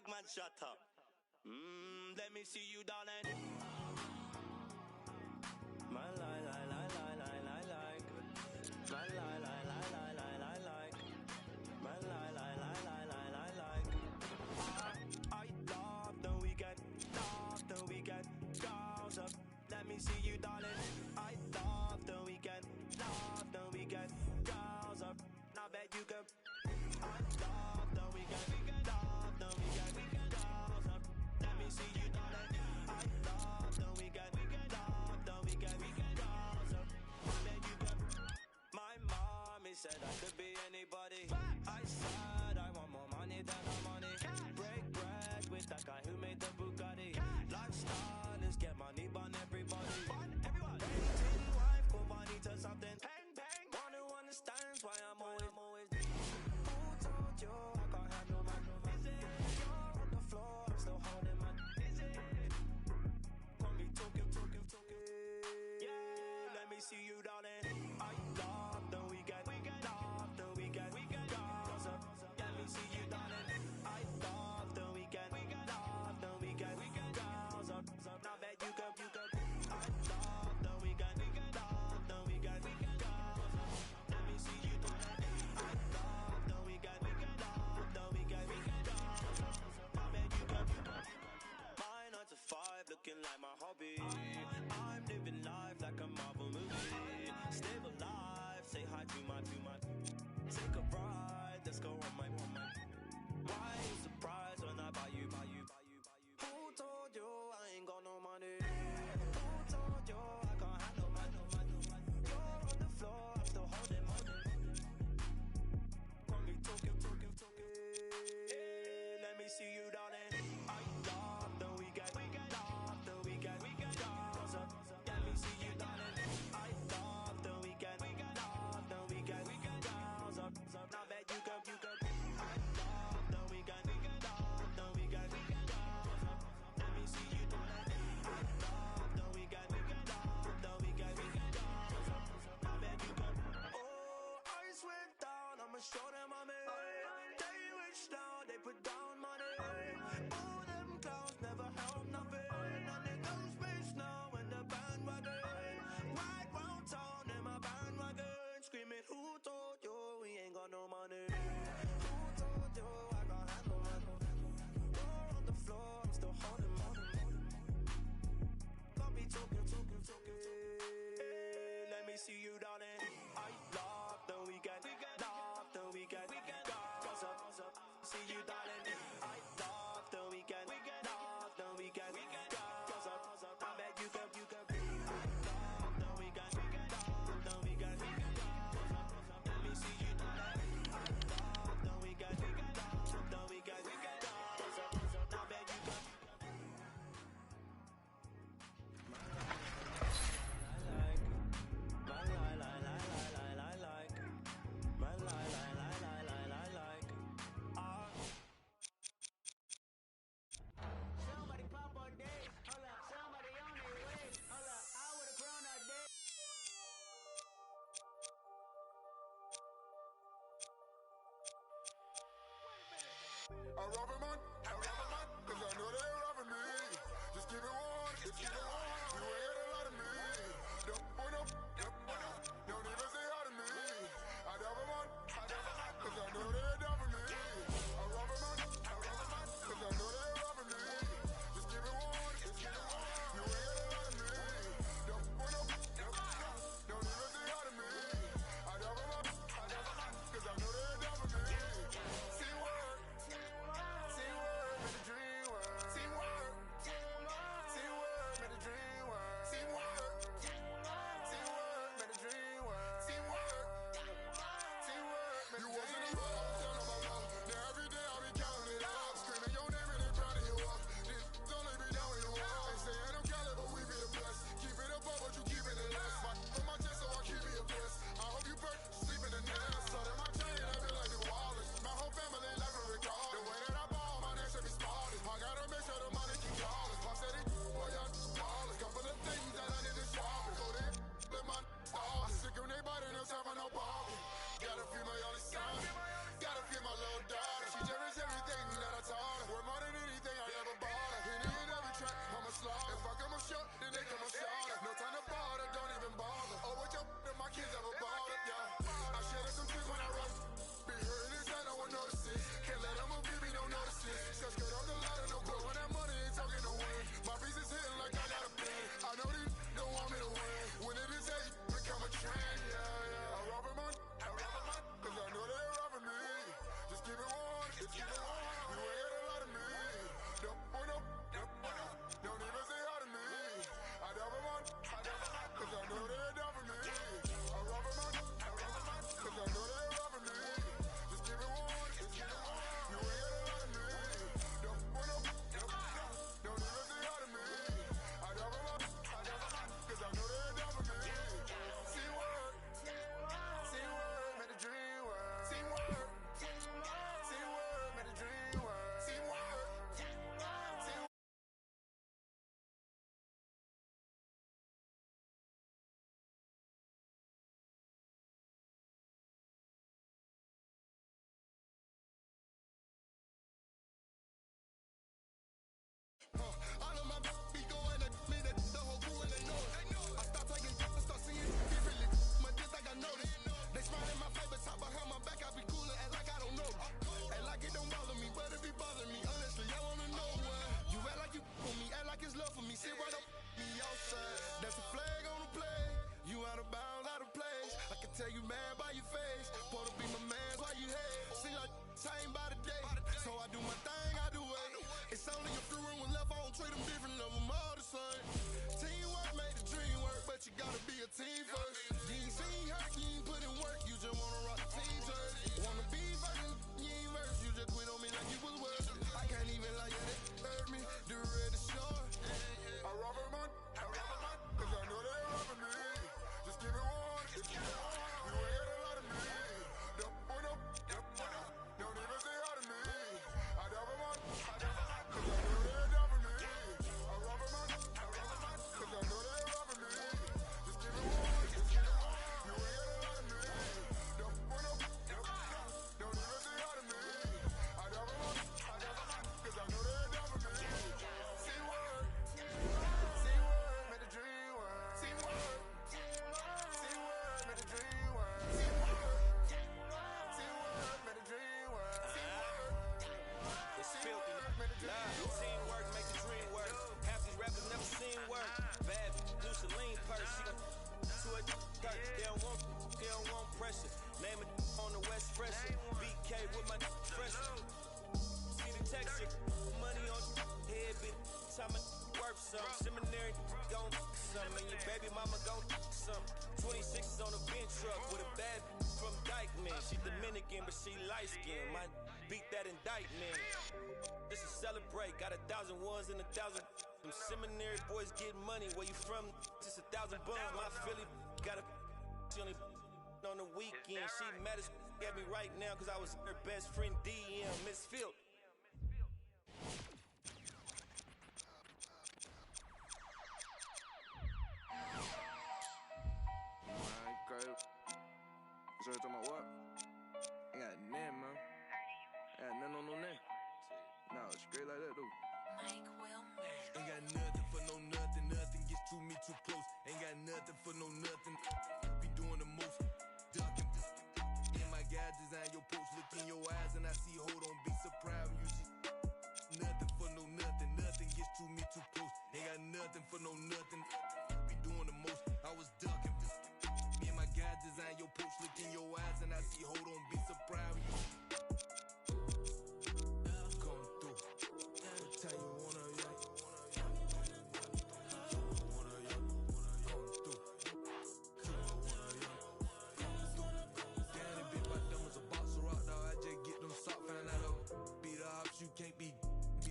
bag man, shut up. Let me see you, darling. My lie, lie, lie, lie, lie, lie, like. My lie, lie, lie, lie, lie, lie, like. My lie, lie, lie, lie, lie, lie, like. I love the weekend, love the weekend. Girls up, let me see you, darling. I love the weekend, love the weekend. Girls up, now bet you can. I love the weekend, love the weekend. Girls up, let me see you, darling. I love the weekend, love the weekend. Girls up, now bet you can. My mommy said I could be anybody. I said I want more money than the money. Break bread with that guy who made the Bugatti. Lifestyle is get money, bun everybody. Hating wife, go money to something. One who understands why I'm always. Who told you I can't handle my? You're on the floor, I'm still holding my. Want me talking. Yeah, let me see you, darling. I love the weekend, love the weekend. Girls up, let me see you, darling. I love the weekend, love the weekend. Girls up, now bet you can. I love the weekend, love the weekend. Girls up, let me see you, darling. I love the weekend, love the weekend. Girls up, now bet you can. My 9 to 5 looking like my hobby. I'm living life like a Marvel movie. Stable life, say hi to my. Take a ride, let's go on my. Why you surprised when I buy you? Who told you I ain't got no money? Who told you I can't handle my? You're on the floor, I'm still holding my. Want me talking. Hey, let me see you, darling. I love the weekend, love the weekend. Girls up, let me see you, darling. I love the weekend, love the weekend. Girls up, treat them different, love them all the same. Teamwork made the dream work, but you gotta be a team first. You ain't seen hurt, you ain't put in work, you just wanna rock the team jersey. Wanna be first, you ain't verse, you just quit on me like you was worth it. I can't even lie, yeah, they hurt me, the red is short. I rob a man, cause I know they robbing me. Just give it one, you ain't got a lot of me. Don't put up, don't even say out of me. I rob a man, cause I know they're robbing me. I rob a man, cause I know they're robbing me. Just give it one, you ain't got a lot of me. Don't put up, don't even say out of me. I rob a man, cause I know they're robbing me. See word, made the dream work. See word, made the dream work. See word, made the dream work. It's filthy. Nah, teamwork make the dream work. Half these rappers never seen work. Bad blue Celine purse. She gon' to a dirt. They don't want pressure. Name it on the West Fresher. BK with my fresher. See the texture. Money on head, bitch. Time worth some. Seminary gon' some. And your baby mama gon' some. 26 is on a bench truck with a bad from Dykeman. She Dominican, but she light skinned. My beat that indictment. This is celebrate. Got 1,000 ones and 1,000. Them seminary boys get money. Where you from? Just 1,000 buns. My Philly got a. She only on the weekend. She mad as at me right now because I was her best friend DM, Miss Field. Alright, great. So you talking about what? Ain't got nothing, man. Ain't got nothing on no name. Nah, it's straight like that, though. Mike Wilmer. Ain't got nothing for no nothing. Nothing gets to me too close. Ain't got nothing for no nothing. Be doing the most. Ducking. In my guide, design your post. Look in your eyes and I see, hold on, be surprised when you see. Nothing for no nothing. Nothing gets to me too close. Ain't got nothing for no nothing. Be doing the most. I was ducking. Me and my guide, design your post. Look in your eyes and I see, hold on, be surprised when you see. Come through. What time you wanna, yeah? You can't be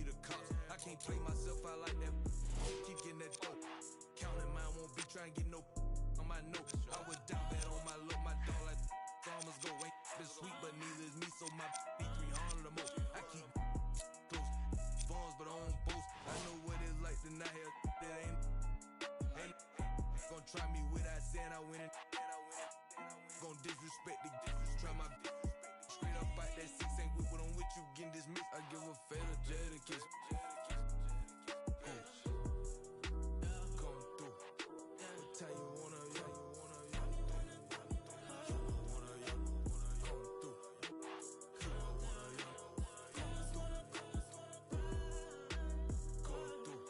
the cops. I can't play myself out like that. Keep getting that dope. Counting mine, won't be trying to get no on my note. I would down bad on my look, my dog like farmers go. Ain't been sweet, but neither is me, so my be 300 the most. I keep close phones, but I don't boast. I know what it's like to not have that ain't gonna try me without saying I win it. Gonna disrespect the try my straight up fight that 6 ain't with what I'm with you getting dismissed. I give a fatal Jada kiss. Come through. What time you wanna, yeah? Come through. Come through.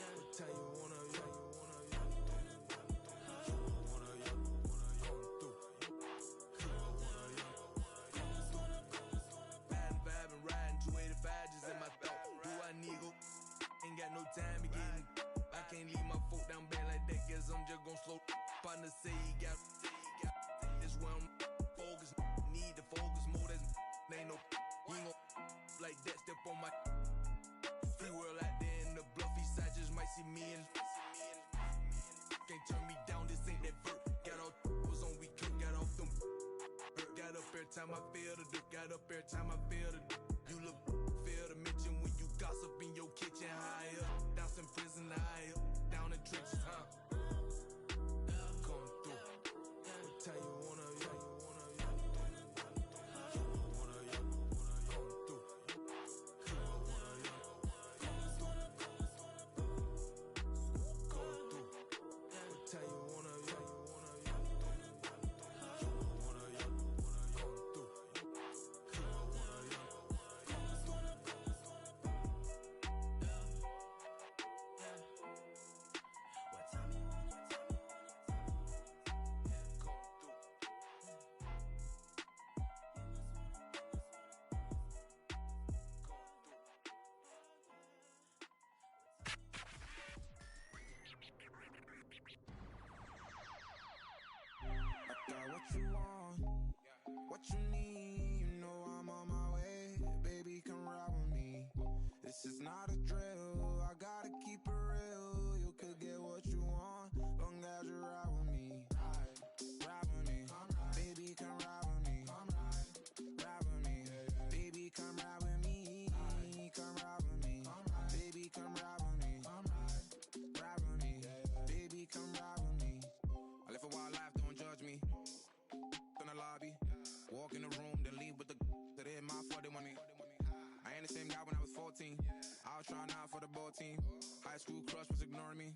What time you wanna, yeah? Ain't got no time to get in. I can't leave my foot down bad like that, guess I'm just gon' slow. Partner say he got this one focus. Need to focus more, that's ain't no. He ain't gon' like that, step on my free world out there in the bluffy side, just might see me and can't turn me down, this ain't that vert. Got all was on we cook, got off them. Got up every time I fail to do, got up every time I fail to do. You look fair to mention when you gossip in your kitchen higher. Down some prison higher, down in trenches, huh? Come through. What time you wanna, yeah? Come through. Come through. What time you wanna, yeah? Come through. you need, you know I'm on my way. Baby, come ride with me. This is not a drill, I gotta keep it real. You could get what you want, long as you ride with me. Ride with me, baby, come ride with me. Ride with me, baby, come ride with me. Come ride with me, baby, come ride with me. Ride with me, baby, come ride with me. I live a wild life, don't judge me. In the lobby, walk in the room, then leave with the that hit my fault, they want me. I ain't the same guy when I was 14. I was trying out for the ball team. High school crush was ignoring me.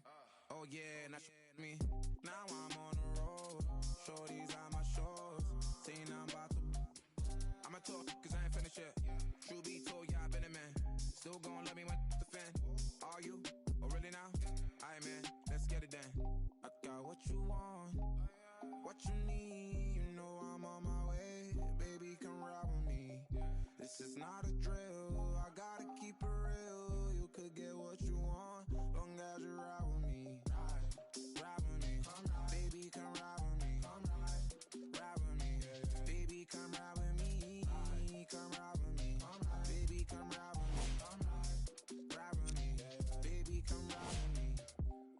Oh yeah, and that's me. Now I'm on the road. Shorties on my shores. Saying I'm about to. I'ma talk, cause I ain't finished yet. True be told, yeah, I been a man. Still gon' let me win the fan. Are you? Oh, really now? Aight, man, let's get it done. I got what you want, what you need. You know I'm on my way. Baby, come ride with me. This is not a drill, I gotta keep it real. You could get what you want, long as you ride with me. Ride with me, baby, come ride with me. Ride with me, baby, come ride with me. Come ride with me, baby, come ride with me. Ride with me, baby, come ride with me.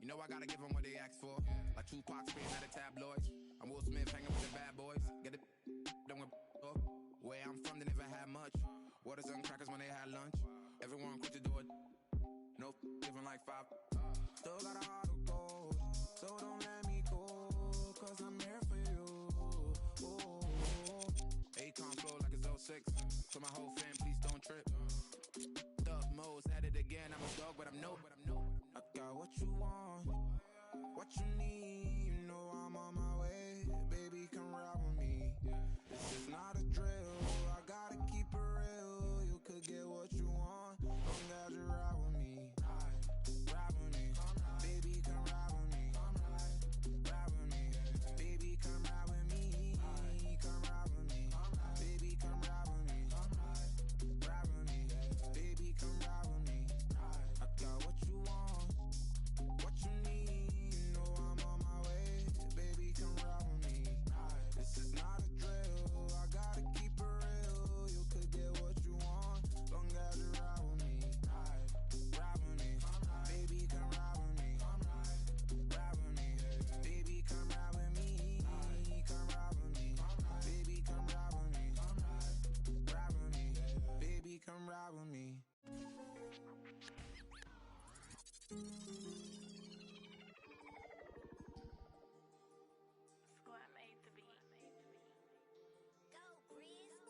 You know I gotta give them what they asked for. Like Tupac spitting at the tabloids. I'm Will Smith hanging with the bad boys. Get it done with where I'm from, they never had much. Waters and crackers when they had lunch. Everyone quick to do it. No living like 5. Still got a heart of gold, so don't let me go, cause I'm here for you. Akon flow like it's 06. So my whole fam, please don't trip. Up Mo's at it again. I'm a dog, but I'm no. I got what you want, what you need. You know I'm on my way. Baby, come ride with me. This is not a drill, I gotta keep it real. You could get what you want, long as you ride with me. Ride with me, baby, come ride with me. Ride with me, baby, come ride with me. Come ride with me, baby, come ride with me. Ride with me, baby, come ride with me. I got what you want, what you need. You know I'm on my way. Baby, come ride with me. This is not a drill, I gotta keep it real. You could get what you want, long as you ride with me. Ride with me, baby, come ride with me. Ride with me, baby, come ride with me. Come ride with me, baby, come ride with me. Ride with me, baby, come ride with me. Squad made the beat. Go, Breeze.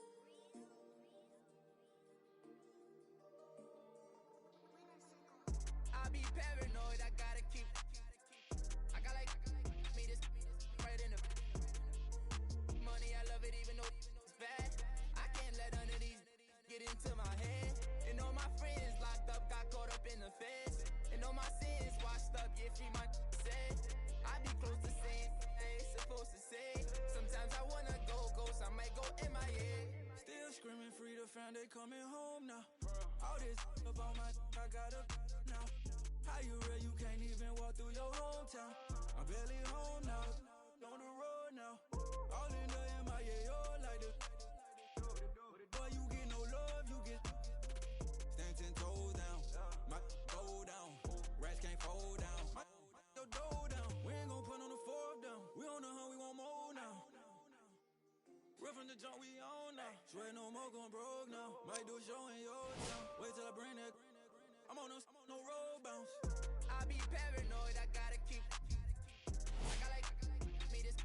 I be paranoid, I gotta keep. I got like me this right in the money. I love it even though it's bad. I can't let none of these get into my head. And all my friends locked up, got caught up in the feds. And all my sins washed up, yeah, free my said. I be close to saying they ain't supposed to say. Sometimes I wanna go ghost, I might go MIA. Still screaming free to find they coming home now. All this up on my I got a now. How you real, you can't even walk through your hometown. I'm barely home now, on the road now. All in the MIA, oh like the boy, you get no love, you get stand 10 toes down. My go down, rats can't fold down. My your dough down, we ain't gon' put on the 4th down. We on the hunt, we want more now. Rough from the jump, we on now. Swear no more going broke now. Might do a show in your town. Wait till I bring that. I'm on no road bounce. I be paranoid, I gotta keep. I got like me this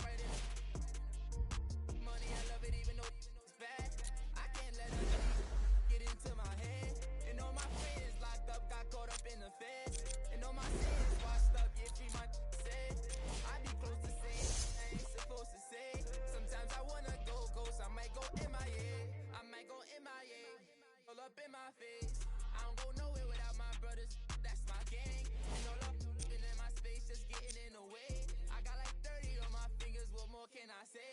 right in the money. I love it even though it's bad. I can't let none of these get into my head. And all my friends locked up, got caught up in the feds. And all my sins washed up, yeah, free my said. I be close to saying I ain't supposed to say. Sometimes I wanna go ghost, I might go MIA. I might go MIA, all up in my face. I don't go nowhere without my brothers, that's my gang. And all up in my space, just getting in the way. I got like 30 on my fingers, what more can I say?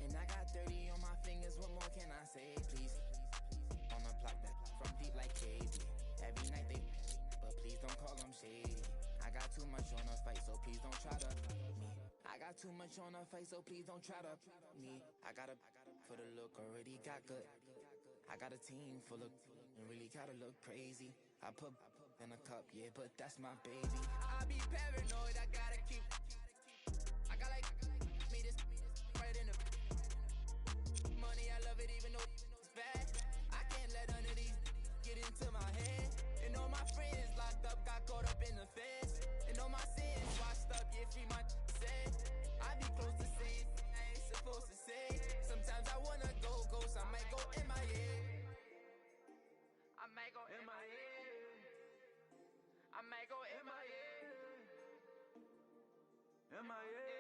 And I got 30 on my fingers, what more can I say? Please, on the plot that from deep like KB. Every night they, but please don't call them shady. I got too much on the fight, so please don't try to me. I got too much on the fight, so please don't try to me. I gotta for the look, already got good. I got a team full of and really gotta look crazy. I put in a cup, yeah, but that's my baby. I be paranoid, I gotta keep. I got like me this right in the money. I love it even though it's bad. I can't let none of these get into my head. And all my friends locked up, got caught up in the feds. And all my sins washed up, yeah, free my said. I be close to saying I ain't supposed to say. Sometimes I wanna go ghost, I might go MIA. I might go MIA. I might go MIA. MIA.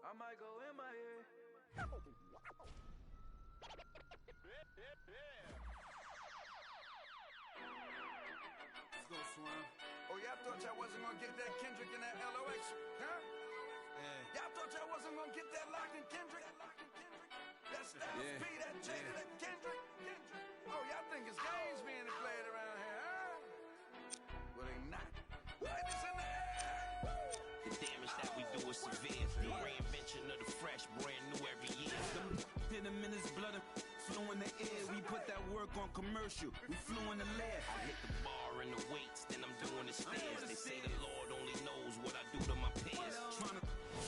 I might go MIA. Let's go, Swan. Oh, y'all thought y'all wasn't gonna get that Kendrick and that LOX, huh? Yeah. Y'all thought y'all wasn't gonna get that Lock and Kendrick? That Styles P, that Jada, that Kendrick? Oh, y'all think it's games being played around here, huh? Well, they not. Lightness in the air! The damage that we do is severe. The reinvention of the fresh, brand new every year. Hit him in his blood, flew in the air. We put that work on commercial. We flew in the lab. I hit the bar and the weights, then I'm doing the stairs. They say the Lord only knows what I do to my peers. Trying to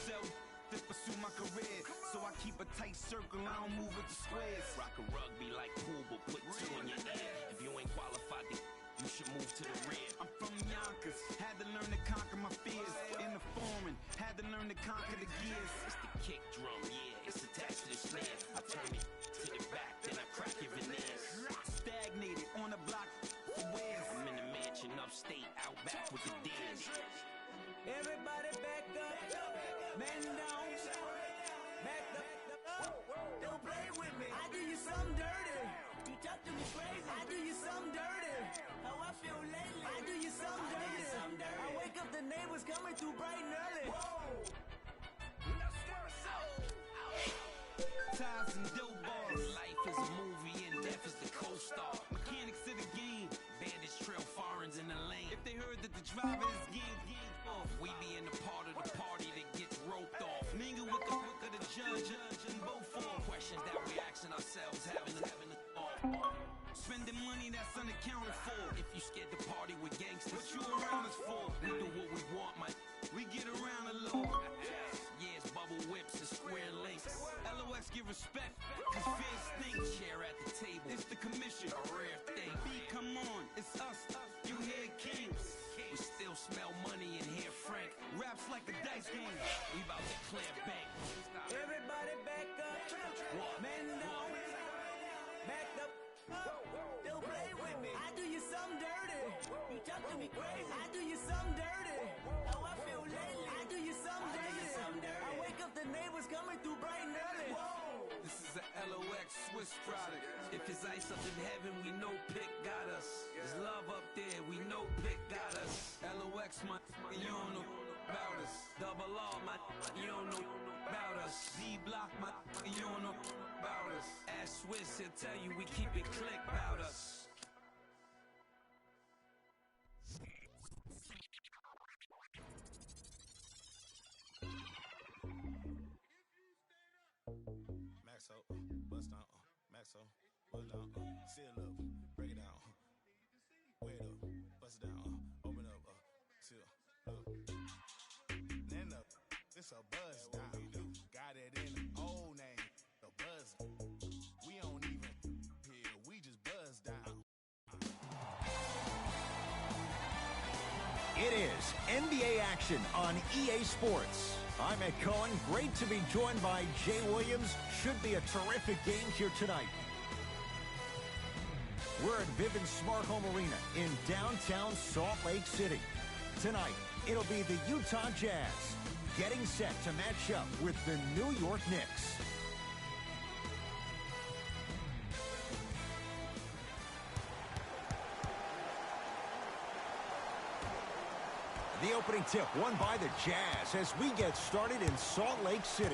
sell to pursue my career. So I keep a tight circle, I don't move with the squares. Rock a rugby like pool, but put two in your ear. If you ain't qualified, then you should move to the rear. I'm from Yonkers, had to learn to conquer my fears. In the foreign, had to learn to conquer the gears. It's the kick drum, yeah, it's attached to the snare. I turn it to the back, then I crack your veneers. Stagnated on the block for years. I'm in the mansion upstate, out back with the deers. Everybody back up, man down, back up. Don't play with me. I do you something dirty. You talk to me crazy. I do you something dirty. How I feel lately. I do you something dirty. I wake up, the neighbors coming through bright and early. Ties and dope bars. Life is a movie and death is the co-star. Mechanics of the game. Bandits trail foreigns in the lane. If they heard that the driver is gang off, We be in the part of the party that gets roped off. mingle with the hook of the judge and both for Questions that we asking ourselves, having the thought. spending money that's unaccounted for. If you scared to party with gangsters, What you around us for? we do what we want, man. We get around a little. Yeah, it's bubble whips and square links. LOX give respect, cause fear stinks. Chair at the table, It's the commission. a rare thing. B, come on, it's us. You hear kings. We still smell money and hear Frank. Raps like a dice game. We about to clear bank. Everybody back up. Man down. Back up. Don't play with me. I do you something dirty. You talk to me crazy. I do you something dirty. How I feel lately. I do you something dirty. I wake up, the neighbors coming through bright and early. This is a LOX Swiss product. If it's ice up in heaven, we know Pick got us. There's love up there, we know Pick got us. LOX, my you don't know about us. Double R, my you don't know about us. D Block, my you don't know about us. Ask Swiss, he'll tell you we keep it click about us. Maxo, bust down, Maxo, bust down, seal up, break it down, wait up, bust it down, open up, seal up, then up, it's a buzz down, got it in the old name, the buzz, we don't even hear, we just buzz down. It is NBA action on EA Sports. I'm Ed Cohen. Great to be joined by Jay Williams. Should be a terrific game here tonight. We're at Vivint Smart Home Arena in downtown Salt Lake City. Tonight, it'll be the Utah Jazz getting set to match up with the New York Knicks. The opening tip won by the Jazz as we get started in Salt Lake City.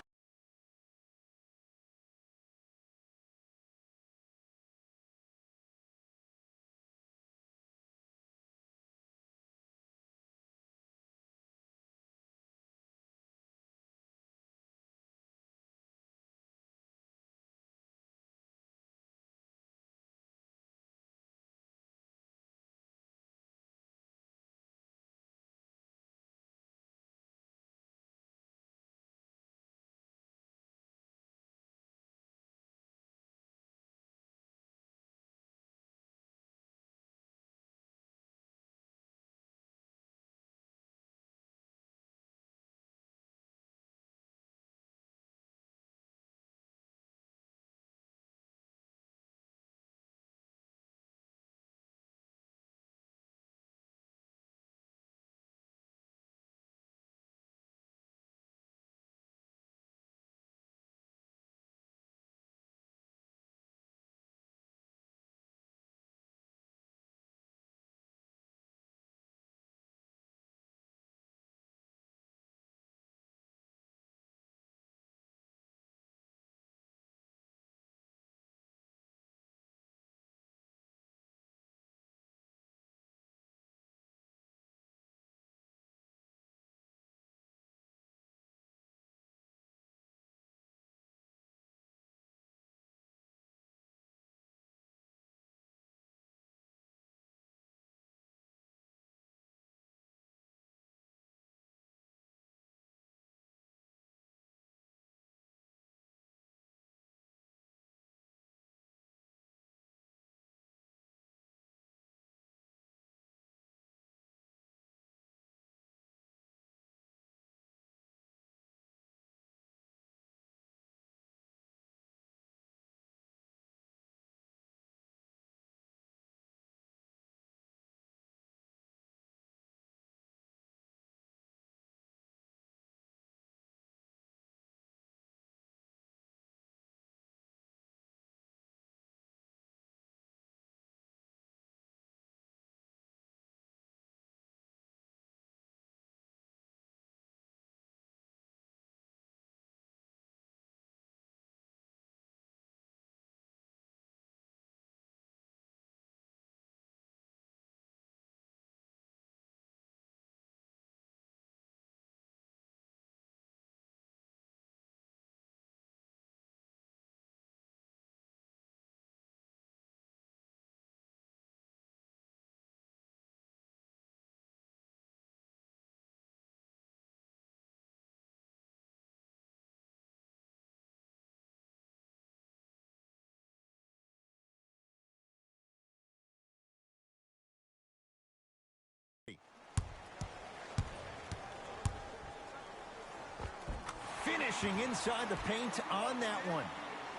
Dashing inside the paint on that one.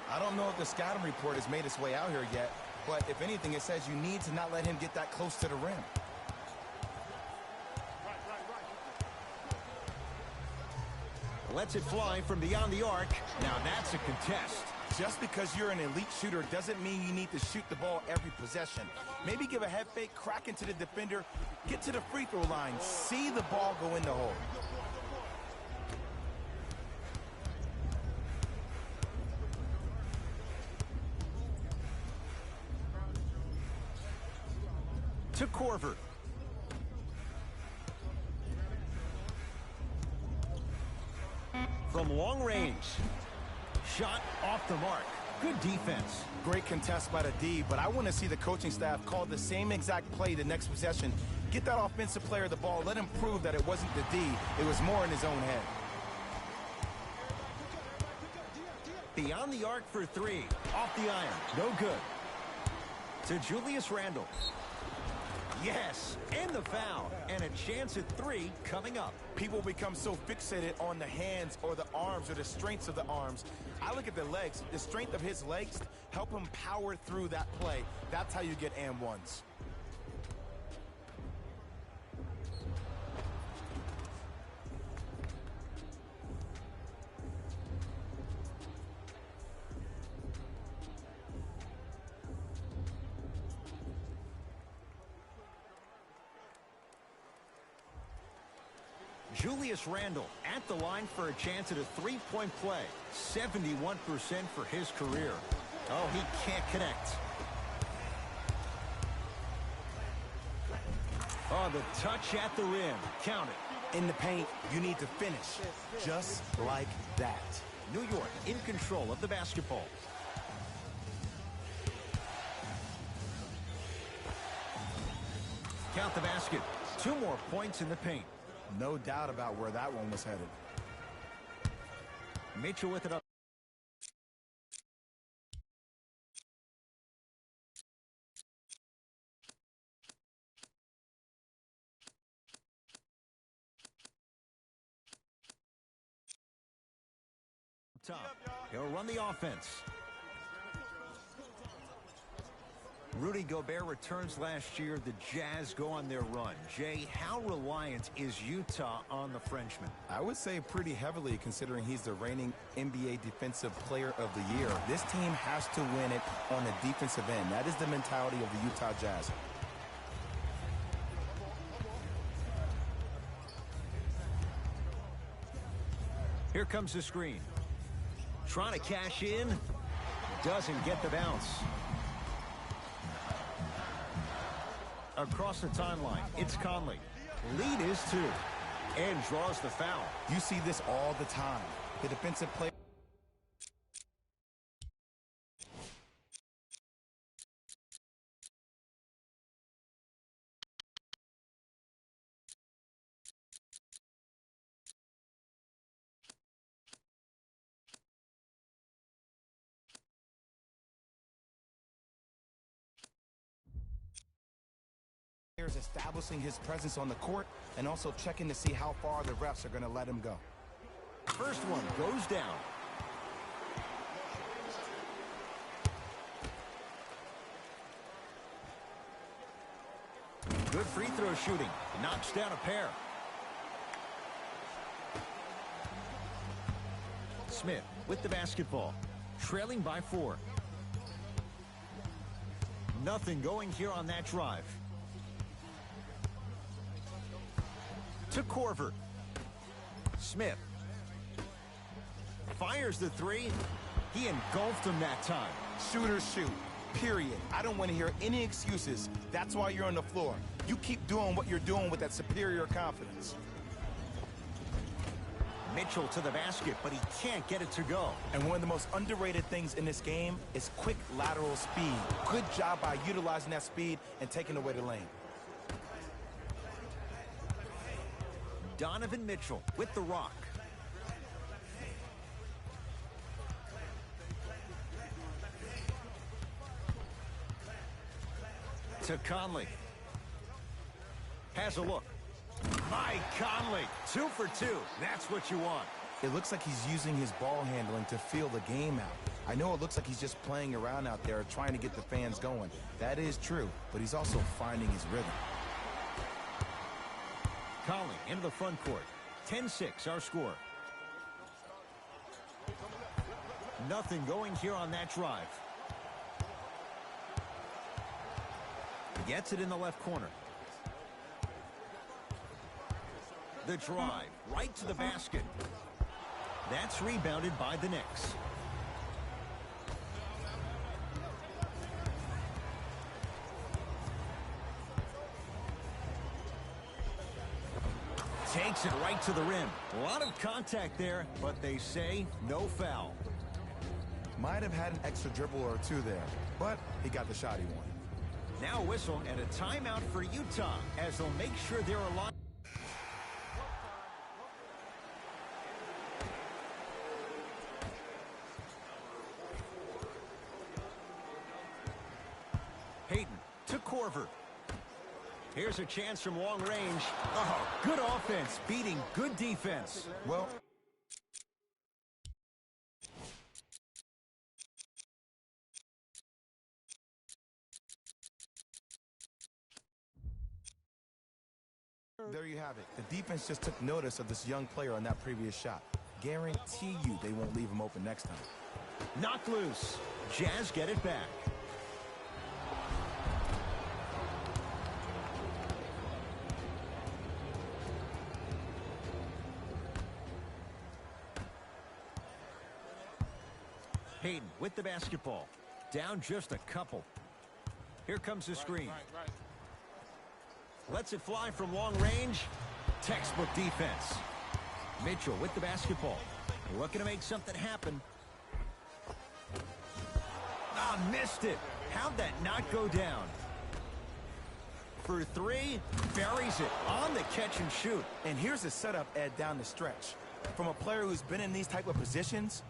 I don't know if the scouting report has made its way out here yet, but if anything, it says you need to not let him get that close to the rim. Lets it fly from beyond the arc. Now that's a contest. Just because you're an elite shooter doesn't mean you need to shoot the ball every possession. Maybe give a head fake, crack into the defender, get to the free throw line, see the ball go in the hole. To Korver. From long range. Shot off the mark. Good defense. Great contest by the D, but I want to see the coaching staff call the same exact play the next possession. Get that offensive player the ball. Let him prove that it wasn't the D. It was more in his own head. Beyond the arc for three. Off the iron. No good. To Julius Randle. Yes, and the foul. And a chance at three coming up. People become so fixated on the hands or the arms or the strengths of the arms. I look at the legs. The strength of his legs help him power through that play. That's how you get and ones. Julius Randle at the line for a chance at a three-point play. 71% for his career. Oh, he can't connect. Oh, the touch at the rim. Count it. In the paint, you need to finish. Just like that. New York in control of the basketball. Count the basket. 2 more points in the paint. No doubt about where that one was headed. Mitchell with it up. Top. He'll run the offense. Rudy Gobert returns last year. The Jazz go on their run. Jay, how reliant is Utah on the Frenchman? I would say pretty heavily, considering he's the reigning NBA Defensive Player of the Year. This team has to win it on the defensive end. That is the mentality of the Utah Jazz. Here comes the screen. Trying to cash in. Doesn't get the bounce. Across the timeline, it's Conley. Lead is 2. And draws the foul. You see this all the time. The defensive player. Establishing his presence on the court and also checking to see how far the refs are going to let him go. First one goes down. Good free throw shooting. Knocks down a pair. Smith with the basketball. Trailing by 4. Nothing going here on that drive. To Korver. Smith. Fires the 3. He engulfed him that time. Shooters shoot. Period. I don't want to hear any excuses. That's why you're on the floor. You keep doing what you're doing with that superior confidence. Mitchell to the basket, but he can't get it to go. And one of the most underrated things in this game is quick lateral speed. Good job by utilizing that speed and taking away the lane. Donovan Mitchell with the rock. To Conley. Has a look. Mike Conley, 2 for 2. That's what you want. It looks like he's using his ball handling to feel the game out. I know it looks like he's just playing around out there trying to get the fans going. That is true, but he's also finding his rhythm. Conley into the front court. 10-6 our score. Nothing going here on that drive. Gets it in the left corner. The drive right to the basket. That's rebounded by the Knicks. Takes it right to the rim. A lot of contact there, but they say no foul. Might have had an extra dribble or two there, but he got the shot he wanted. Now a whistle and a timeout for Utah as they'll make sure they're alive. Hayden to Korver. Here's a chance from long range. Oh, good offense beating good defense. Well, there you have it. The defense just took notice of this young player on that previous shot. Guarantee you they won't leave him open next time. Knocked loose. Jazz get it back. Hayden with the basketball. Down just a couple. Here comes the screen. Lets it fly from long range. Textbook defense. Mitchell with the basketball. Looking to make something happen. Ah, missed it. How'd that not go down? For three, buries it on the catch and shoot. And here's the setup, Ed, down the stretch. From a player who's been in these type of positions,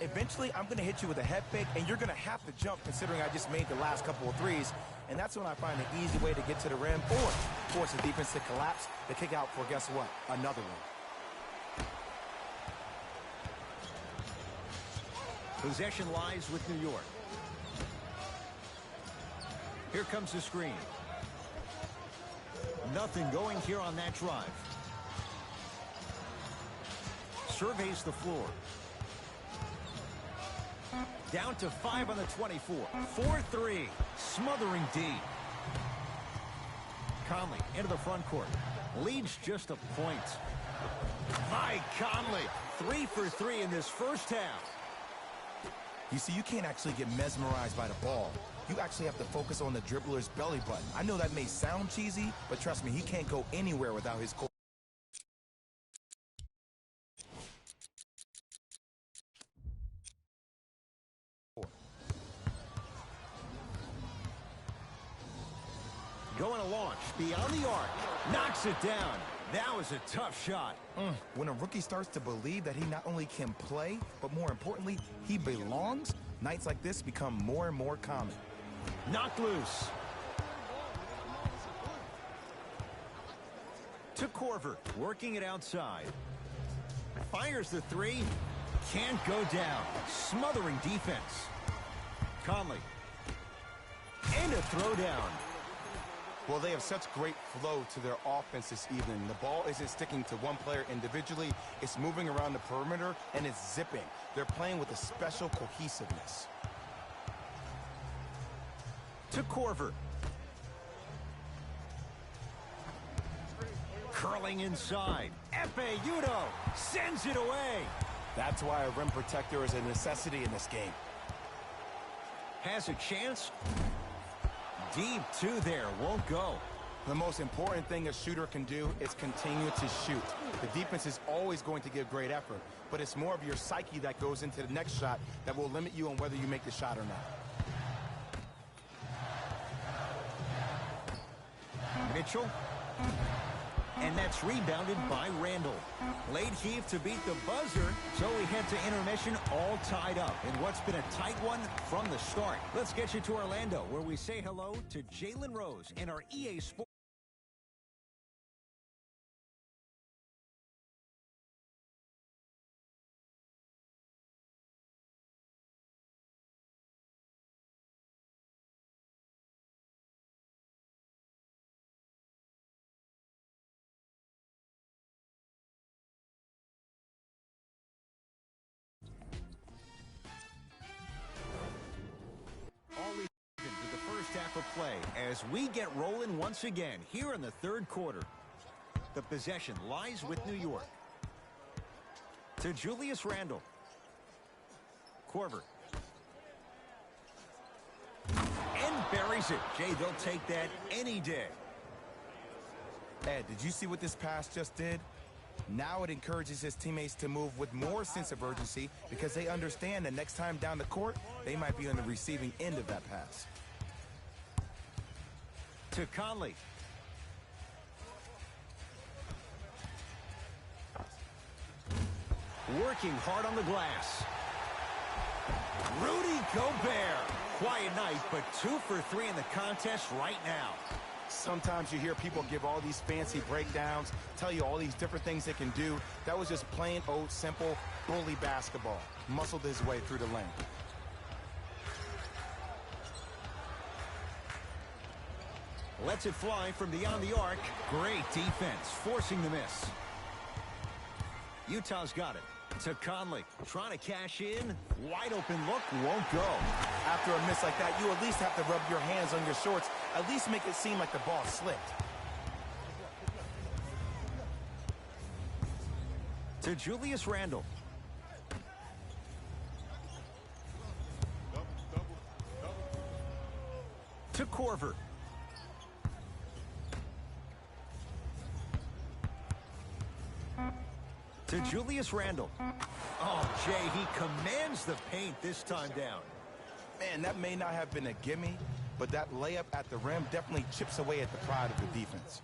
eventually I'm going to hit you with a head fake, and you're going to have to jump considering I just made the last couple of threes. And that's when I find an easy way to get to the rim or force the defense to collapse to kick out for, guess what, another one. Possession lies with New York. Here comes the screen. Nothing going here on that drive. Surveys the floor. Down to 5 on the 24. 4-3. Smothering D. Conley into the front court. Leads just a point. Mike Conley. 3 for 3 in this first half. You see, you can't actually get mesmerized by the ball. You actually have to focus on the dribbler's belly button. I know that may sound cheesy, but trust me, he can't go anywhere without his core. Going to launch beyond the arc. Knocks it down. That was a tough shot. When a rookie starts to believe that he not only can play, but more importantly, he belongs, nights like this become more and more common. Knocked loose. To Korver, working it outside. Fires the three. Can't go down. Smothering defense. Conley. And a throwdown. Well, they have such great flow to their offense this evening. The ball isn't sticking to one player individually. It's moving around the perimeter, and it's zipping. They're playing with a special cohesiveness. To Korver. Curling inside. Efe Udo sends it away. That's why a rim protector is a necessity in this game. Has a chance. Deep two there, won't go. The most important thing a shooter can do is continue to shoot. The defense is always going to give great effort, but it's more of your psyche that goes into the next shot that will limit you on whether you make the shot or not. Mitchell. And that's rebounded by Randall. Late heave to beat the buzzer, so we head to intermission all tied up in what's been a tight one from the start. Let's get you to Orlando, where we say hello to Jalen Rose and our EA Sports. play as we get rolling once again here in the third quarter. The possession lies with New York. To Julius Randle. Korver. And buries it. Jay, they'll take that any day. Ed, did you see what this pass just did? Now it encourages his teammates to move with more sense of urgency because they understand that next time down the court, they might be on the receiving end of that pass. To Conley. Working hard on the glass. Rudy Gobert. Quiet night, but 2 for 3 in the contest right now. Sometimes you hear people give all these fancy breakdowns, tell you all these different things they can do. That was just plain old simple bully basketball. Muscled his way through the lane. Lets it fly from beyond the arc. Great defense, forcing the miss. Utah's got it. To Conley, trying to cash in. Wide open look, won't go. After a miss like that, you at least have to rub your hands on your shorts. At least make it seem like the ball slipped. To Julius Randle. To Korver. To Julius Randle. Oh, Jay, he commands the paint this time down. Man, that may not have been a gimme, but that layup at the rim definitely chips away at the pride of the defense.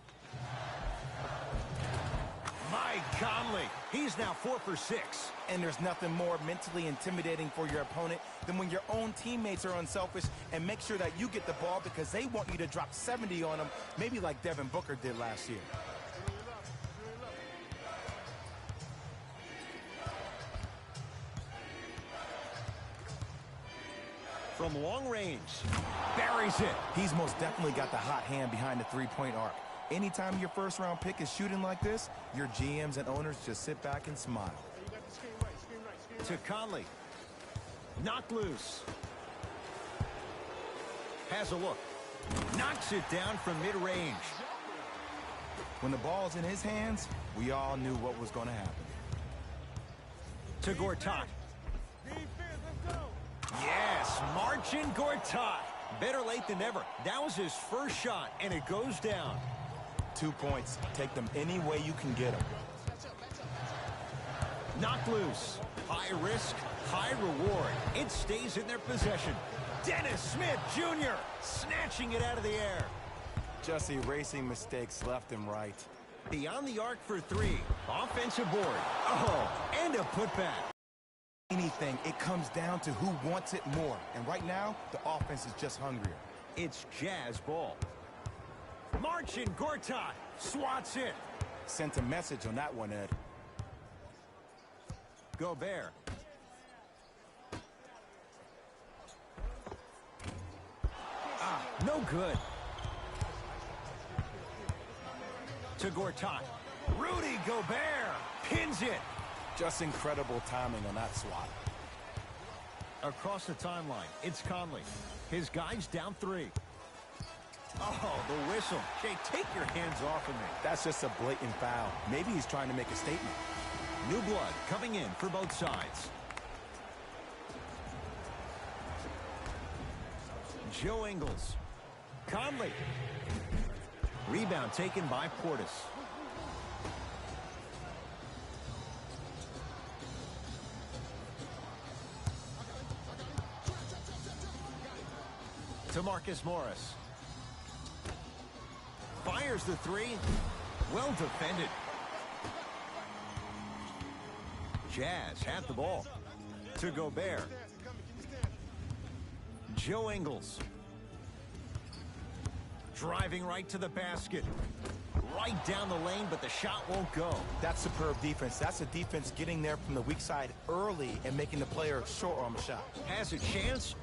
Mike Conley, he's now 4 for 6. And there's nothing more mentally intimidating for your opponent than when your own teammates are unselfish and make sure that you get the ball because they want you to drop 70 on them, maybe like Devin Booker did last year. From long range, buries it. He's most definitely got the hot hand behind the three-point arc. Anytime your first-round pick is shooting like this, your GMs and owners just sit back and smile. To Conley. Knocked loose. Has a look. Knocks it down from mid-range. When the ball's in his hands, we all knew what was going to happen. To Gortat. Yes, Marcin Gortat. Better late than never. That was his first shot, and it goes down. 2 points. Take them any way you can get them. Knocked loose. High risk, high reward. It stays in their possession. Dennis Smith Jr. snatching it out of the air. Just erasing mistakes left and right. Beyond the arc for 3. Offensive board. Oh, and a putback. Anything, it comes down to who wants it more. And right now, the offense is just hungrier. It's Jazz ball. Marcin Gortat swats it. Sent a message on that one, Ed. Gobert. No good. To Gortat. Rudy Gobert pins it. Just incredible timing on that swat. Across the timeline, it's Conley. His guy's down 3. Oh, the whistle. Jay, take your hands off of me. That's just a blatant foul. Maybe he's trying to make a statement. New blood coming in for both sides. Joe Ingles. Conley. Rebound taken by Portis. To Marcus Morris. Fires the 3. Well defended. Jazz have the ball. To Gobert. Joe Ingles. Driving right to the basket. Right down the lane, but the shot won't go. That's superb defense. That's a defense getting there from the weak side early and making the player short on the shot. Has a chance.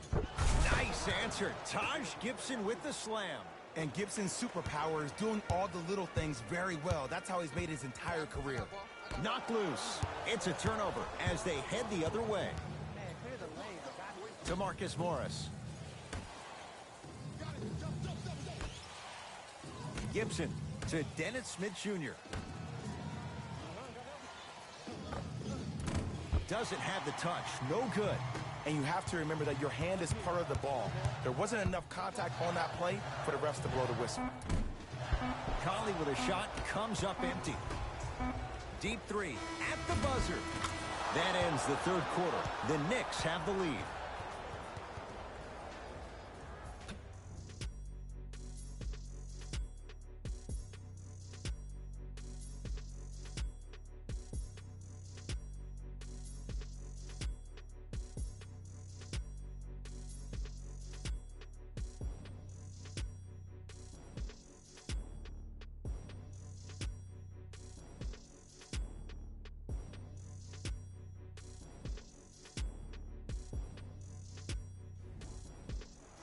Nice answer. Taj Gibson with the slam. And Gibson's superpower is doing all the little things very well. That's how he's made his entire career. Knocked loose. It's a turnover as they head the other way. To Marcus Morris. Gibson to Dennis Smith Jr. Doesn't have the touch. No good. And you have to remember that your hand is part of the ball. There wasn't enough contact on that play for the refs to blow the whistle. Conley with a shot comes up empty. Deep three at the buzzer. That ends the third quarter. The Knicks have the lead.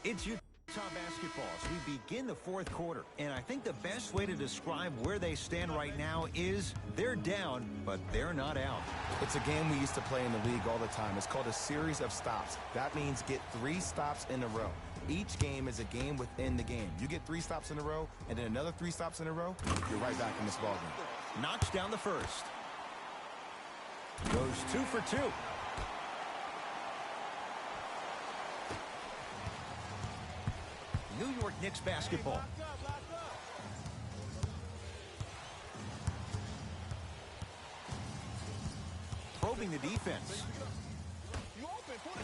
It's Utah basketball as we begin the fourth quarter. And I think the best way to describe where they stand right now is they're down, but they're not out. It's a game we used to play in the league all the time. It's called a series of stops. That means get 3 stops in a row. Each game is a game within the game. You get 3 stops in a row, and then another 3 stops in a row, you're right back in this ballgame. Knocks down the first. Goes 2 for 2. New York Knicks basketball. Probing the defense.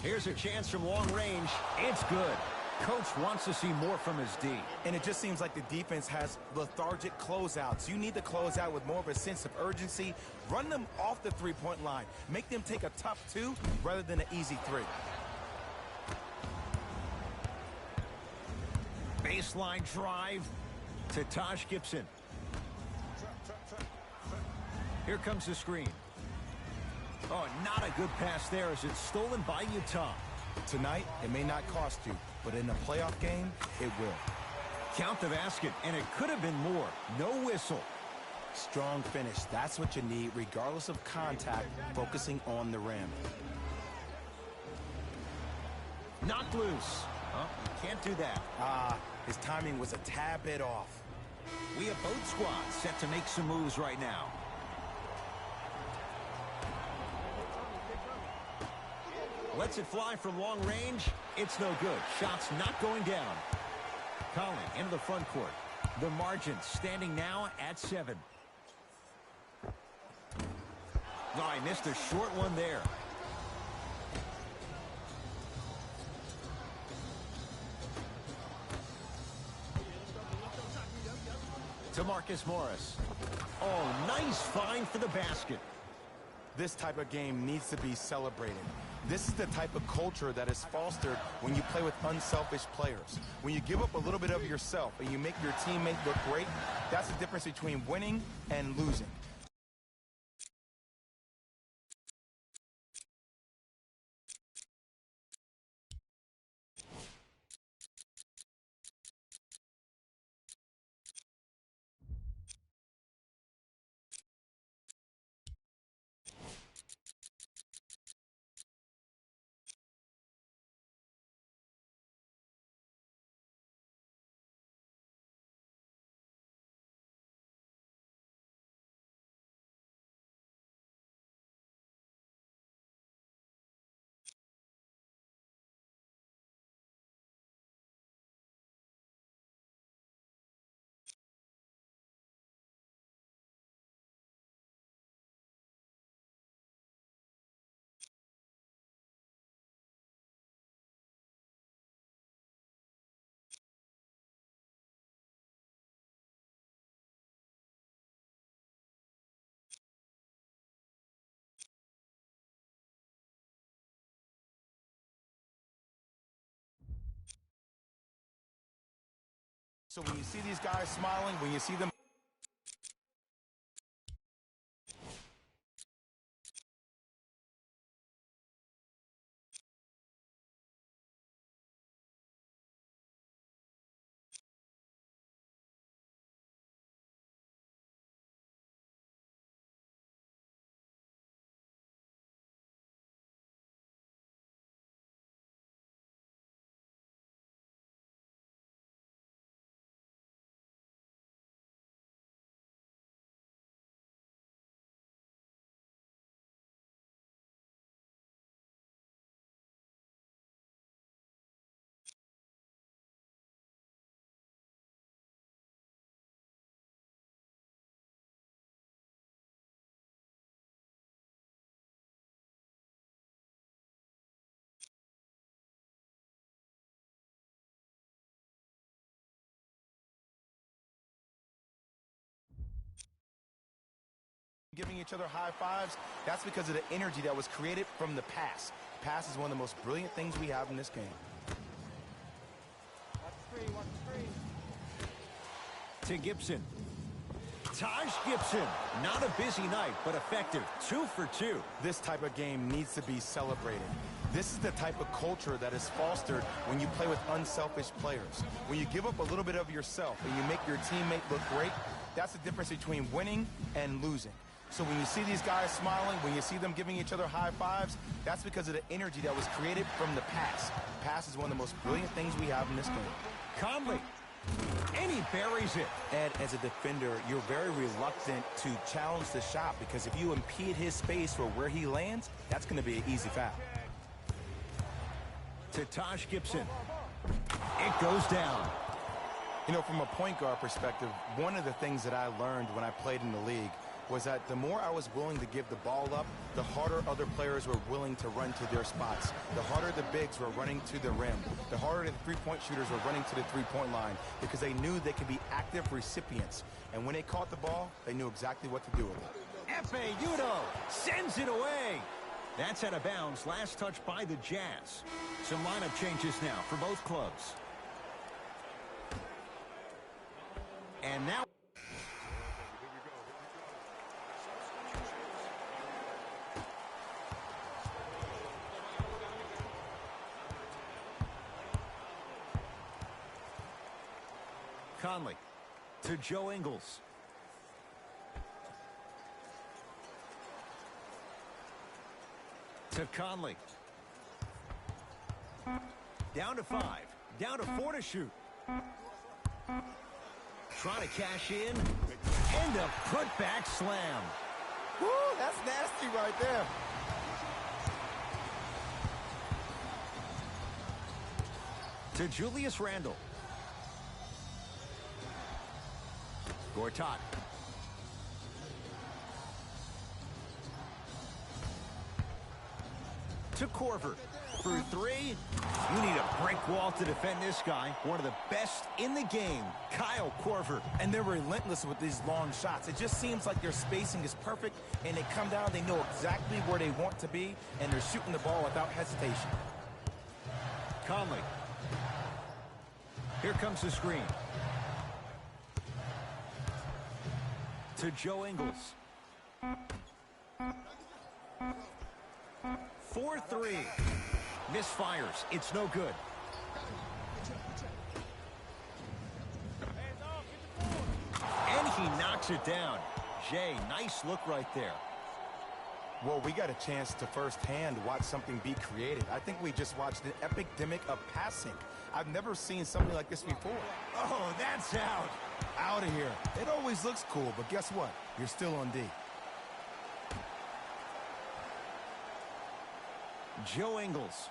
Here's a chance from long range. It's good. Coach wants to see more from his D. And it just seems like the defense has lethargic closeouts. You need to close out with more of a sense of urgency. Run them off the three-point line. Make them take a tough 2 rather than an easy 3. Baseline drive to Taj Gibson. Here comes the screen. Oh, not a good pass there as it's stolen by Utah. Tonight, it may not cost you, but in a playoff game, it will. Count the basket, and it could have been more. No whistle. Strong finish. That's what you need, regardless of contact, focusing on the rim. Knocked loose. Oh, can't do that. His timing was a tad bit off. We have both squads set to make some moves right now. Lets it fly from long range. It's no good. Shot's not going down. Conley into the front court. The margin standing now at 7. Oh, I missed a short one there. To Marcus Morris. Oh, nice find for the basket. This type of game needs to be celebrated. This is the type of culture that is fostered when you play with unselfish players. When you give up a little bit of yourself and you make your teammate look great, that's the difference between winning and losing. So when you see these guys smiling, when you see them giving each other high fives, that's because of the energy that was created from the pass. Pass is one of the most brilliant things we have in this game. To Gibson. Taj Gibson, not a busy night, but effective. 2 for 2. This type of game needs to be celebrated. This is the type of culture that is fostered when you play with unselfish players. When you give up a little bit of yourself and you make your teammate look great, that's the difference between winning and losing. So when you see these guys smiling, when you see them giving each other high fives, that's because of the energy that was created from the pass. Pass is one of the most brilliant things we have in this game. Conley. And he buries it. Ed, as a defender, you're very reluctant to challenge the shot because if you impede his space for where he lands, that's going to be an easy foul. To Taj Gibson. It goes down. You know, from a point guard perspective, one of the things that I learned when I played in the league was that the more I was willing to give the ball up, the harder other players were willing to run to their spots. The harder the bigs were running to the rim. The harder the three-point shooters were running to the three-point line because they knew they could be active recipients. And when they caught the ball, they knew exactly what to do with it. Efe Udoh sends it away. That's out of bounds. Last touch by the Jazz. Some lineup changes now for both clubs. And now... Conley to Joe Ingles. To Conley. Down to 5. Down to 4 to shoot. Trying to cash in. And a putback slam. Woo, that's nasty right there. To Julius Randle. Gortat. To Korver. For 3. You need a brick wall to defend this guy. One of the best in the game, Kyle Korver. And they're relentless with these long shots. It just seems like their spacing is perfect, and they come down, they know exactly where they want to be, and they're shooting the ball without hesitation. Conley. Here comes the screen. To Joe Ingles. 4-3. Misfires. It's no good. And he knocks it down. Jay, nice look right there. Well, we got a chance to firsthand watch something be created. I think we just watched an epidemic of passing. I've never seen something like this before. Oh, that's out. Out of here. It always looks cool, but guess what? You're still on D. Joe Ingles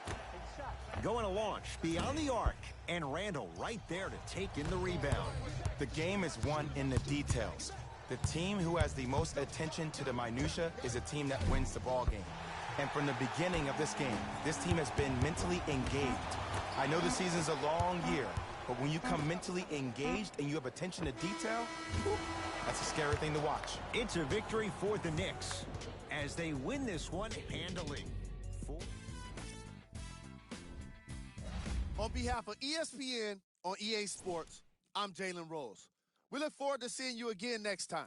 going to launch beyond the arc, and Randle right there to take in the rebound. The game is won in the details. The team who has the most attention to the minutia is a team that wins the ball game. And from the beginning of this game, this team has been mentally engaged. I know the season's a long year, but when you come mentally engaged and you have attention to detail, that's a scary thing to watch. It's a victory for the Knicks as they win this one handily. On behalf of ESPN on EA Sports, I'm Jalen Rose. We look forward to seeing you again next time.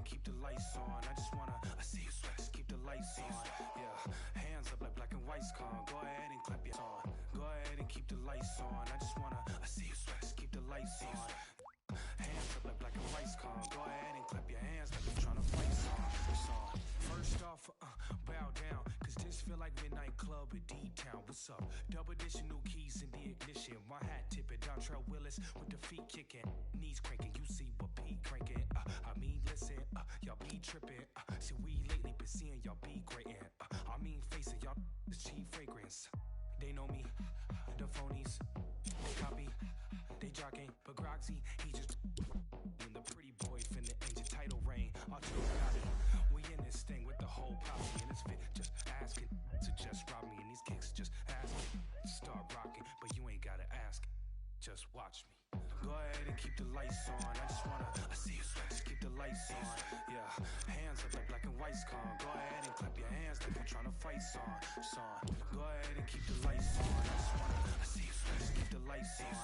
and keep the lights on. I just wanna, I see you sweat, just keep the lights on. Yeah, hands up like black and white's con. Go ahead and clap your on. Go ahead and keep the lights on. I just wanna, I see you sweat, just keep the lights on. Hands up like black and white's con. Go ahead and clap your hands like you're trying to fight song. First off, bow down, cause this feel like Midnight Club at D-Town. What's up? Double edition, new keys in the ignition. My hat tipping, Dontrell Willis with the feet kicking, knees cranking. You see what Pete cranking? I mean, listen, y'all be tripping. See, we lately been seeing y'all be grating. I mean, facing y'all is cheap fragrance. They know me, the phonies. They copy, they jogging, but Groxy, he just when the pretty boy finna age a title reign. Arturo Gotti, we in this thing with the whole posse, and it's fit just asking to just rob me, and these kicks just asking to start rocking, but you ain't gotta ask, just watch me. Go ahead and keep the lights on. I just wanna, I see you sweat, just keep the lights on. Yeah, hands up like black and white's con. Go ahead and clap your hands like you're trying to fight song. Go ahead and keep the lights on. I just wanna, I see you sweat, just keep the lights on.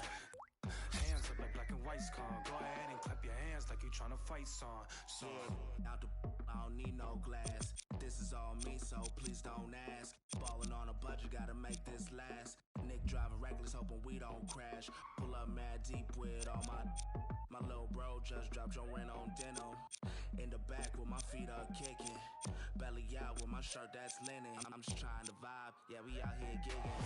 Hands up like black and white's con. Go ahead and clap your hands like you're trying to fight song. Out the I don't need no glass. This is all me, so please don't ask. Ballin' on a budget, gotta make this last. Nick driving reckless, hoping we don't crash. Pull up mad deep with all my little bro just dropped your rent on denim. In the back with my feet up kicking. Belly out with my shirt that's linen. I'm just trying to vibe, yeah, we out here gigging.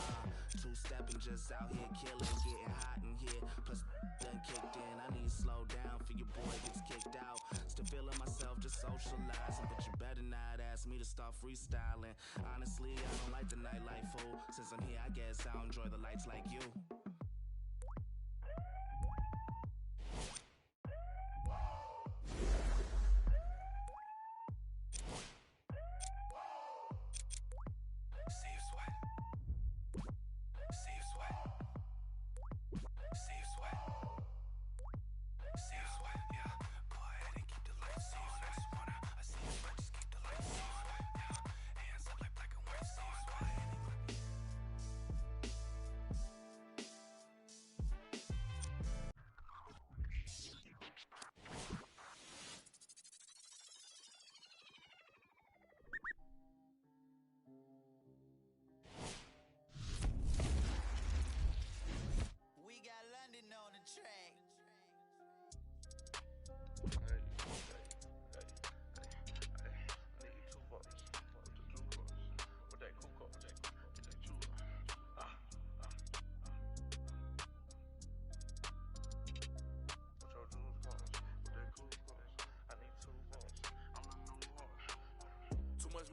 Two-stepping, just out here killing. Getting hot in here, plus done kicked in. I need to slow down for your boy gets kicked out. Still feeling myself, just socializing. But you better not ask me to start freestyling. Honestly, I don't like the nightlife, fool. Since I'm here, I guess I don't enjoy the lights like you.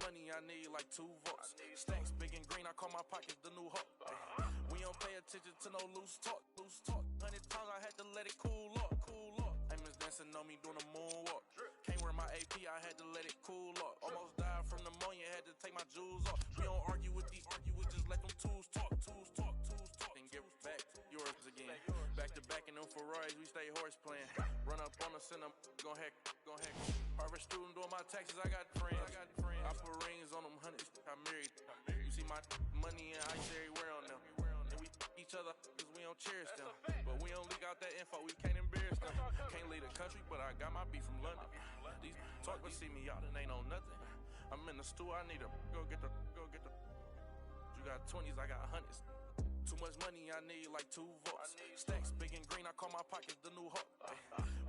Money, I need like 2 votes. Stacks big and green, I call my pockets the new hope. We don't pay attention to no loose talk. 100 times I had to let it cool up. Amos dancing on me doing a moonwalk. Can't wear my AP, I had to let it cool up. Almost died from pneumonia, had to take my jewels off. We don't argue with just let them tools talk. And get back yours again. Back to back in them Ferraris, we stay horse playing. Run up on us and I'm gon' heck. Harvard student doing my taxes, I got friends. I put rings on them hundreds, I married. You see my money and ice everywhere on them. And we each other cause we don't cherish them. But we don't leak out that info, we can't embarrass them. Can't leave the country, but I got my beef from London. These talk but see me out and ain't on nothing. I'm in the stew, I need to go get the. You got 20s, I got hundreds. Too much money, I need like 2 votes. Stacks big and green, I call my pockets the new hope.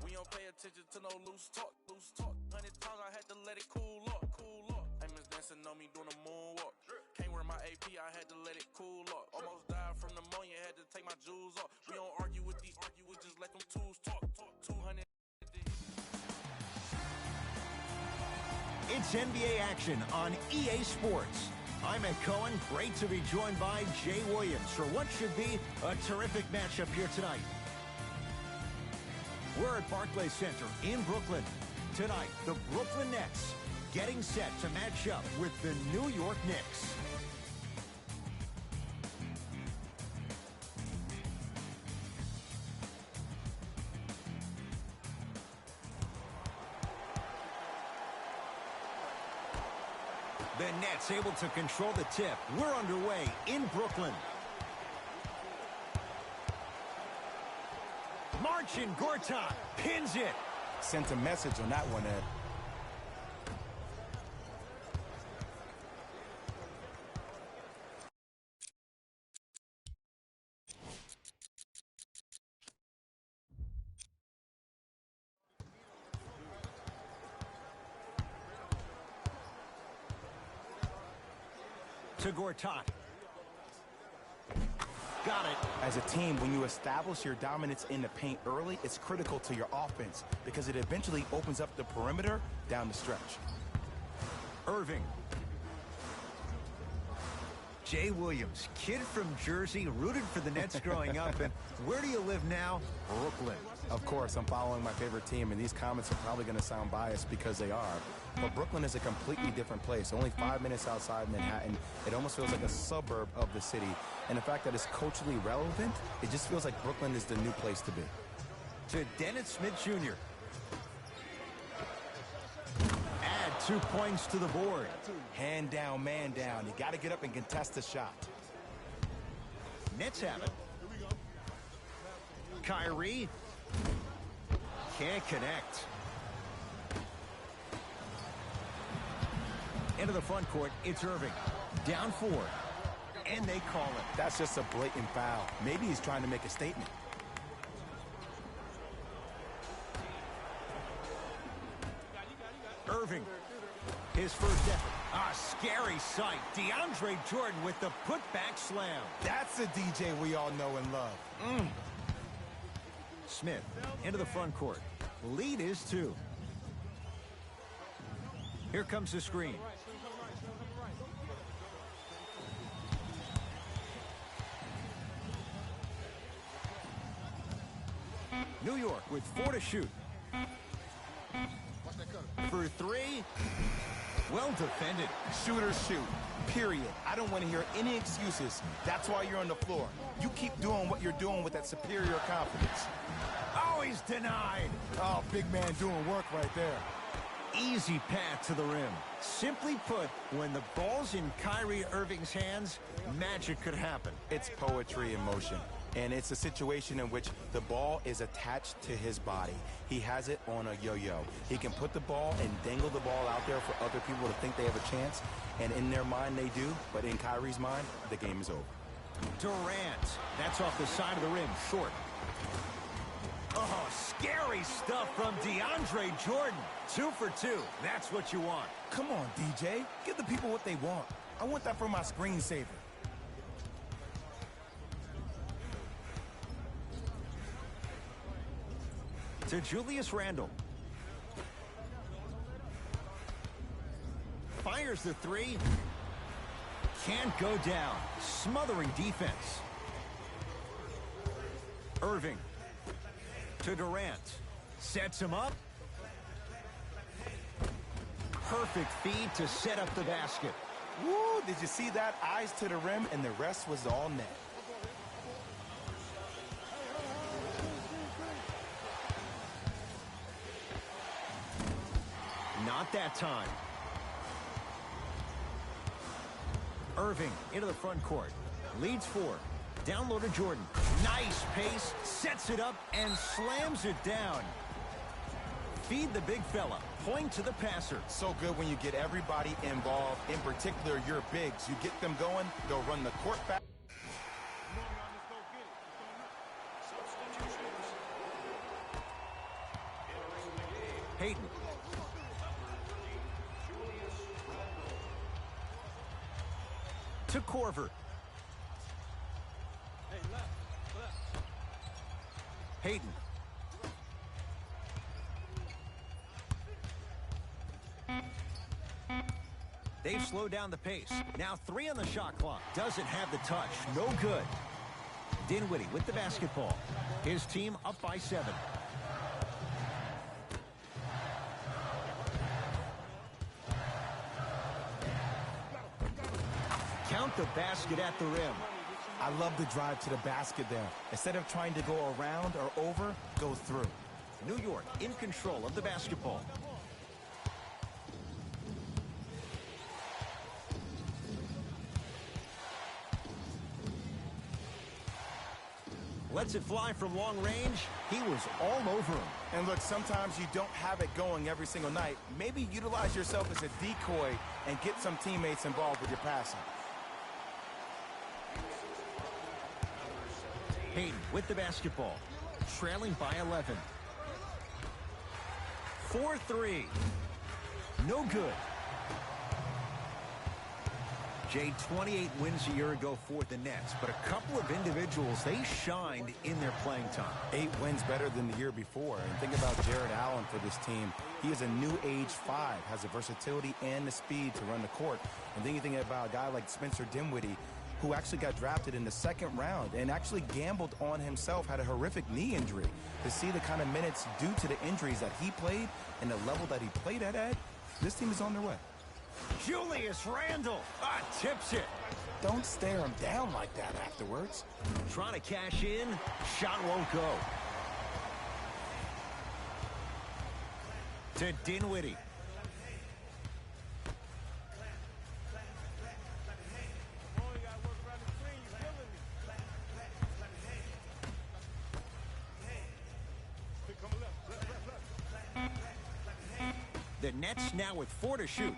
We don't pay attention to no loose talk. 100 times I had to let it cool up. Amos dancing on me doing a moonwalk. Can't wear my AP, I had to let it cool up. Almost died from pneumonia, had to take my jewels off. We don't argue with just let them tools talk. 200. It's NBA action on EA Sports. I'm Ed Cohen. Great to be joined by Jay Williams for what should be a terrific matchup here tonight. We're at Barclays Center in Brooklyn. Tonight, the Brooklyn Nets getting set to match up with the New York Knicks. The Nets able to control the tip. We're underway in Brooklyn. Marcin Gortat pins it. Sent a message on that one, Ed. To Gortat. Got it. As a team, when you establish your dominance in the paint early, it's critical to your offense because it eventually opens up the perimeter down the stretch. Irving. Jay Williams, kid from Jersey, rooted for the Nets growing up. And where do you live now? Brooklyn. Of course, I'm following my favorite team, and these comments are probably going to sound biased because they are. But Brooklyn is a completely different place. Only 5 minutes outside Manhattan. It almost feels like a suburb of the city. And the fact that it's culturally relevant, it just feels like Brooklyn is the new place to be. To Dennis Smith Jr. Add 2 points to the board. Hand down, man down. You got to get up and contest the shot. Nets have it. Kyrie can't connect. Into the front court, it's Irving. Down 4. And they call it. That's just a blatant foul. Maybe he's trying to make a statement. Irving, his first effort. A scary sight. DeAndre Jordan with the putback slam. That's a DJ we all know and love. Smith into the front court. Lead is 2. Here comes the screen. New York with 4 to shoot. For 3. Well defended. Shooters shoot. Period. I don't want to hear any excuses. That's why you're on the floor. You keep doing what you're doing with that superior confidence. Oh, he's denied. Oh, big man doing work right there. Easy path to the rim. Simply put, when the ball's in Kyrie Irving's hands, magic could happen. It's poetry in motion. And it's a situation in which the ball is attached to his body. He has it on a yo-yo. He can put the ball and dangle the ball out there for other people to think they have a chance. And in their mind, they do. But in Kyrie's mind, the game is over. Durant. That's off the side of the rim. Short. Oh, scary stuff from DeAndre Jordan. 2 for 2. That's what you want. Come on, DJ. Give the people what they want. I want that for my screensaver. To Julius Randle. Fires the 3. Can't go down. Smothering defense. Irving. To Durant. Sets him up. Perfect feed to set up the basket. Woo! Did you see that? Eyes to the rim, and the rest was all net. Not that time. Irving into the front court. Leads 4. Down low to Jordan. Nice pace. Sets it up and slams it down. Feed the big fella. Point to the passer. So good when you get everybody involved. In particular, your bigs. You get them going, they'll run the court back. Hayden. To Korver. Hayden. They've slowed down the pace. Now 3 on the shot clock. Doesn't have the touch. No good. Dinwiddie with the basketball. His team up by 7. Count the basket at the rim. I love the drive to the basket there. Instead of trying to go around or over, go through. New York in control of the basketball. Lets it fly from long range. He was all over him. And look, sometimes you don't have it going every single night. Maybe utilize yourself as a decoy and get some teammates involved with your passing. Hayden with the basketball. Trailing by 11. 4-3. No good. Jay, 28 wins a year ago for the Nets, but a couple of individuals, they shined in their playing time. 8 wins better than the year before. And think about Jared Allen for this team. He is a new age 5, has the versatility and the speed to run the court. And then you think about a guy like Spencer Dinwiddie, who actually got drafted in the 2nd round and actually gambled on himself, had a horrific knee injury. To see the kind of minutes due to the injuries that he played and the level that he played at, this team is on their way. Julius Randle tips it. Don't stare him down like that afterwards. Trying to cash in. Shot won't go. To Dinwiddie. The Nets now with 4 to shoot.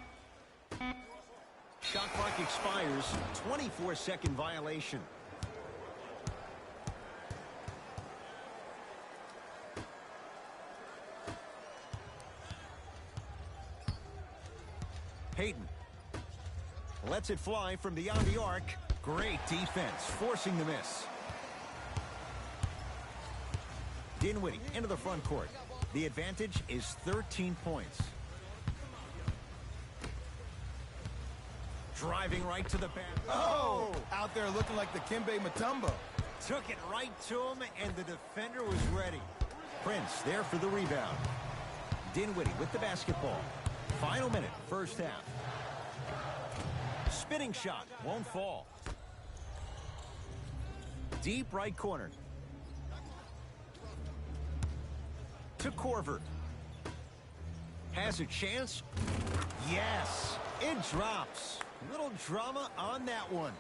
Shot clock expires. 24-second violation. Payton lets it fly from beyond the arc. Great defense, forcing the miss. Dinwiddie into the front court. The advantage is 13 points. Driving right to the basket. Oh! Out there looking like the Kimbe Mutombo. Took it right to him, and the defender was ready. Prince there for the rebound. Dinwiddie with the basketball. Final minute, first half. Spinning shot, won't fall. Deep right corner. To Korver. Has a chance. Yes, it drops. Little drama on that one.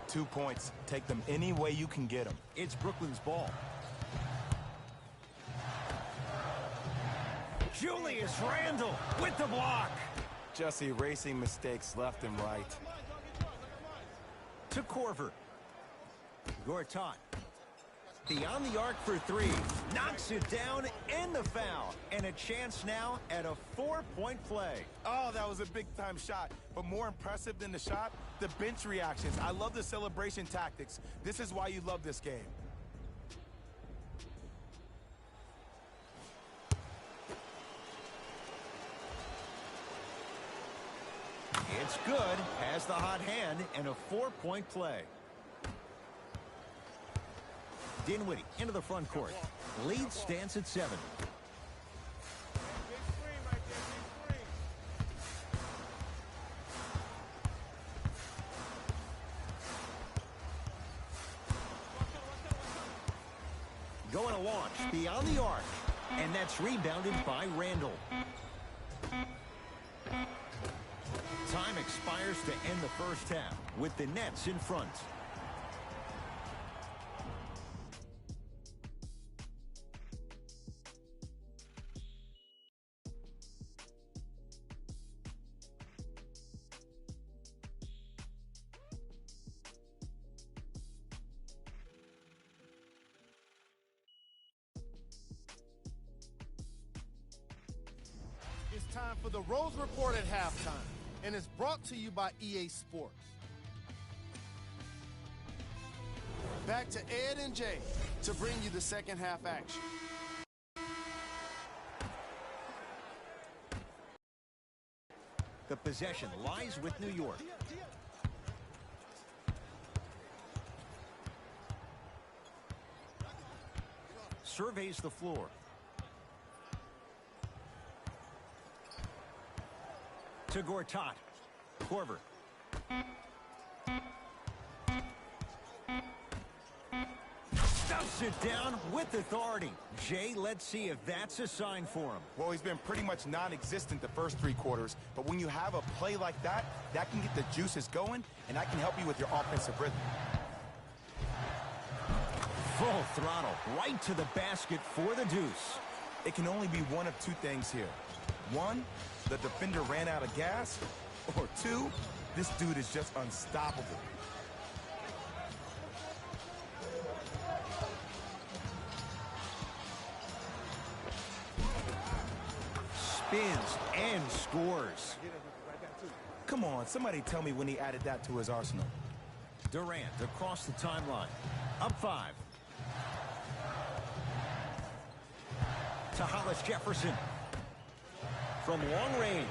2 points. Take them any way you can get them. It's Brooklyn's ball. Julius Randle with the block. Just erasing mistakes left and right. To Korver. Gortat. Beyond the arc for 3. Knocks it down in the foul. And a chance now at a 4-point play. Oh, that was a big-time shot. But more impressive than the shot, the bench reactions. I love the celebration tactics. This is why you love this game. It's good. Has the hot hand and a 4-point play. Dinwiddie into the front court. Lead stands at 7. Going to launch beyond the arc. And that's rebounded by Randle. Time expires to end the first half with the Nets in front. It's time for the Rose Report at halftime, and it's brought to you by EA Sports. Back to Ed and Jay to bring you the second half action. The possession lies with New York. Surveys the floor. To Gortat. Korver. Stuffs it down with authority. Jay, let's see if that's a sign for him. Well, he's been pretty much non-existent the first 3 quarters, but when you have a play like that, that can get the juices going, and that can help you with your offensive rhythm. Full throttle, right to the basket for the deuce. It can only be one of 2 things here. 1, the defender ran out of gas, or 2, this dude is just unstoppable. Spins and scores. Come on, somebody tell me when he added that to his arsenal. Durant across the timeline. Up 5. To Hollis Jefferson. From long range.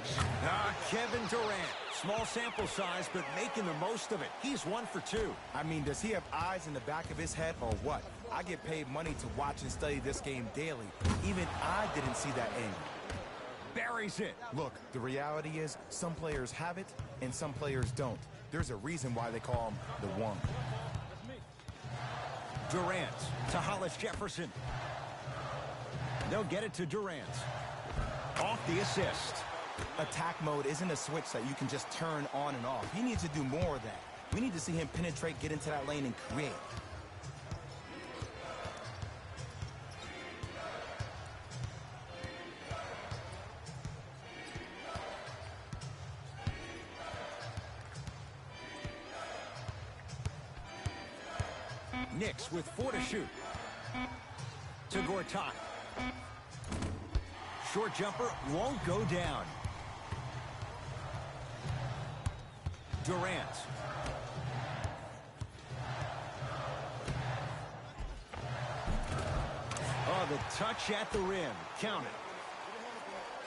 Kevin Durant. Small sample size, but making the most of it. He's 1 for 2. I mean, does he have eyes in the back of his head or what? I get paid money to watch and study this game daily. Even I didn't see that angle. Buries it. Look, the reality is some players have it and some players don't. There's a reason why they call him the one. Durant to Hollis Jefferson. They'll get it to Durant. Off the assist. Attack mode isn't a switch that you can just turn on and off. He needs to do more of that. We need to see him penetrate, get into that lane, and create. Knicks with 4 to shoot. To Gortat. Short jumper won't go down. Durant. Oh, the touch at the rim. Count it.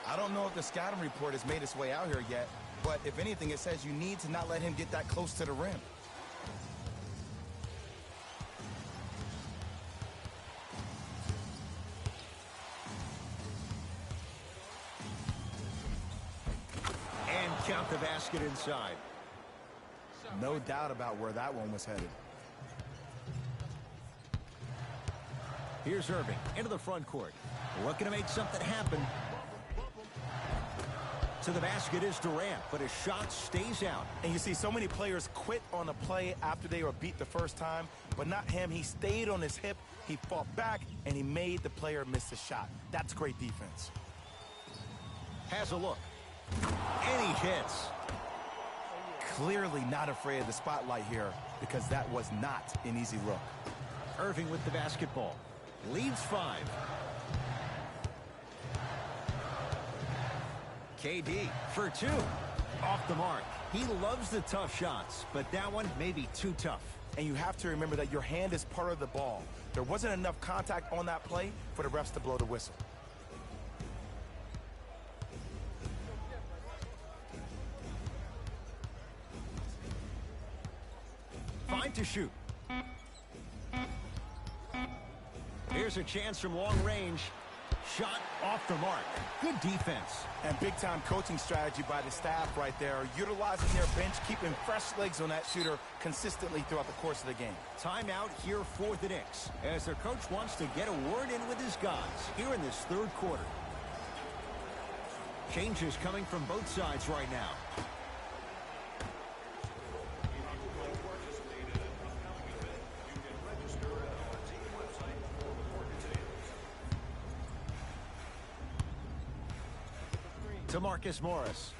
I don't know if the scouting report has made its way out here yet, but if anything, it says you need to not let him get that close to the rim. Count the basket inside. No doubt about where that one was headed. Here's Irving into the front court. Looking to make something happen. To the basket is Durant, but his shot stays out. And you see so many players quit on a play after they were beat the first time, but not him. He stayed on his hip, he fought back, and he made the player miss the shot. That's great defense. Has a look. And he hits. Clearly not afraid of the spotlight here because that was not an easy look. Irving with the basketball. Leads 5. KD for 2. Off the mark. He loves the tough shots, but that one may be too tough. And you have to remember that your hand is part of the ball. There wasn't enough contact on that play for the refs to blow the whistle. 5 to shoot. Here's a chance from long range. Shot off the mark. Good defense. And big-time coaching strategy by the staff right there. Utilizing their bench, keeping fresh legs on that shooter consistently throughout the course of the game. Timeout here for the Knicks, as their coach wants to get a word in with his guys here in this third quarter. Changes coming from both sides right now. To Marcus Morris.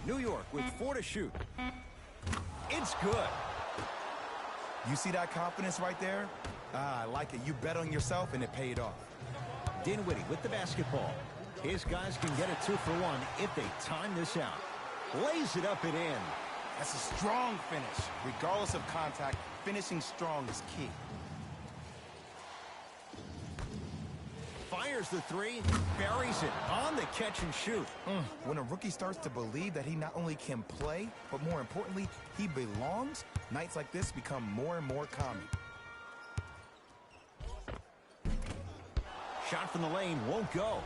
New York with 4 to shoot. It's good. You see that confidence right there? I like it. You bet on yourself, and it paid off. Dinwiddie with the basketball. His guys can get a 2-for-1 if they time this out. Lays it up and in. That's a strong finish. Regardless of contact, finishing strong is key. Fires the 3, buries it on the catch and shoot. When a rookie starts to believe that he not only can play, but more importantly, he belongs, nights like this become more and more common. Shot from the lane won't go.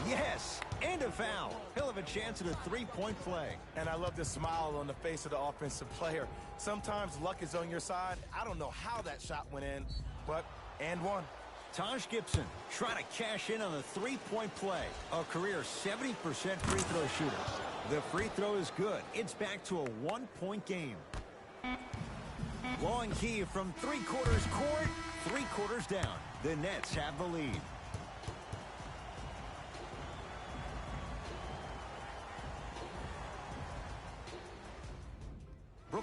Yes, and a foul. He'll have a chance at a three-point play. And I love the smile on the face of the offensive player. Sometimes luck is on your side. I don't know how that shot went in, but and one. Taj Gibson trying to cash in on the three-point play. A career 70% free throw shooter. The free throw is good. It's back to a one-point game. Long key from three-quarters court, three-quarters down. The Nets have the lead.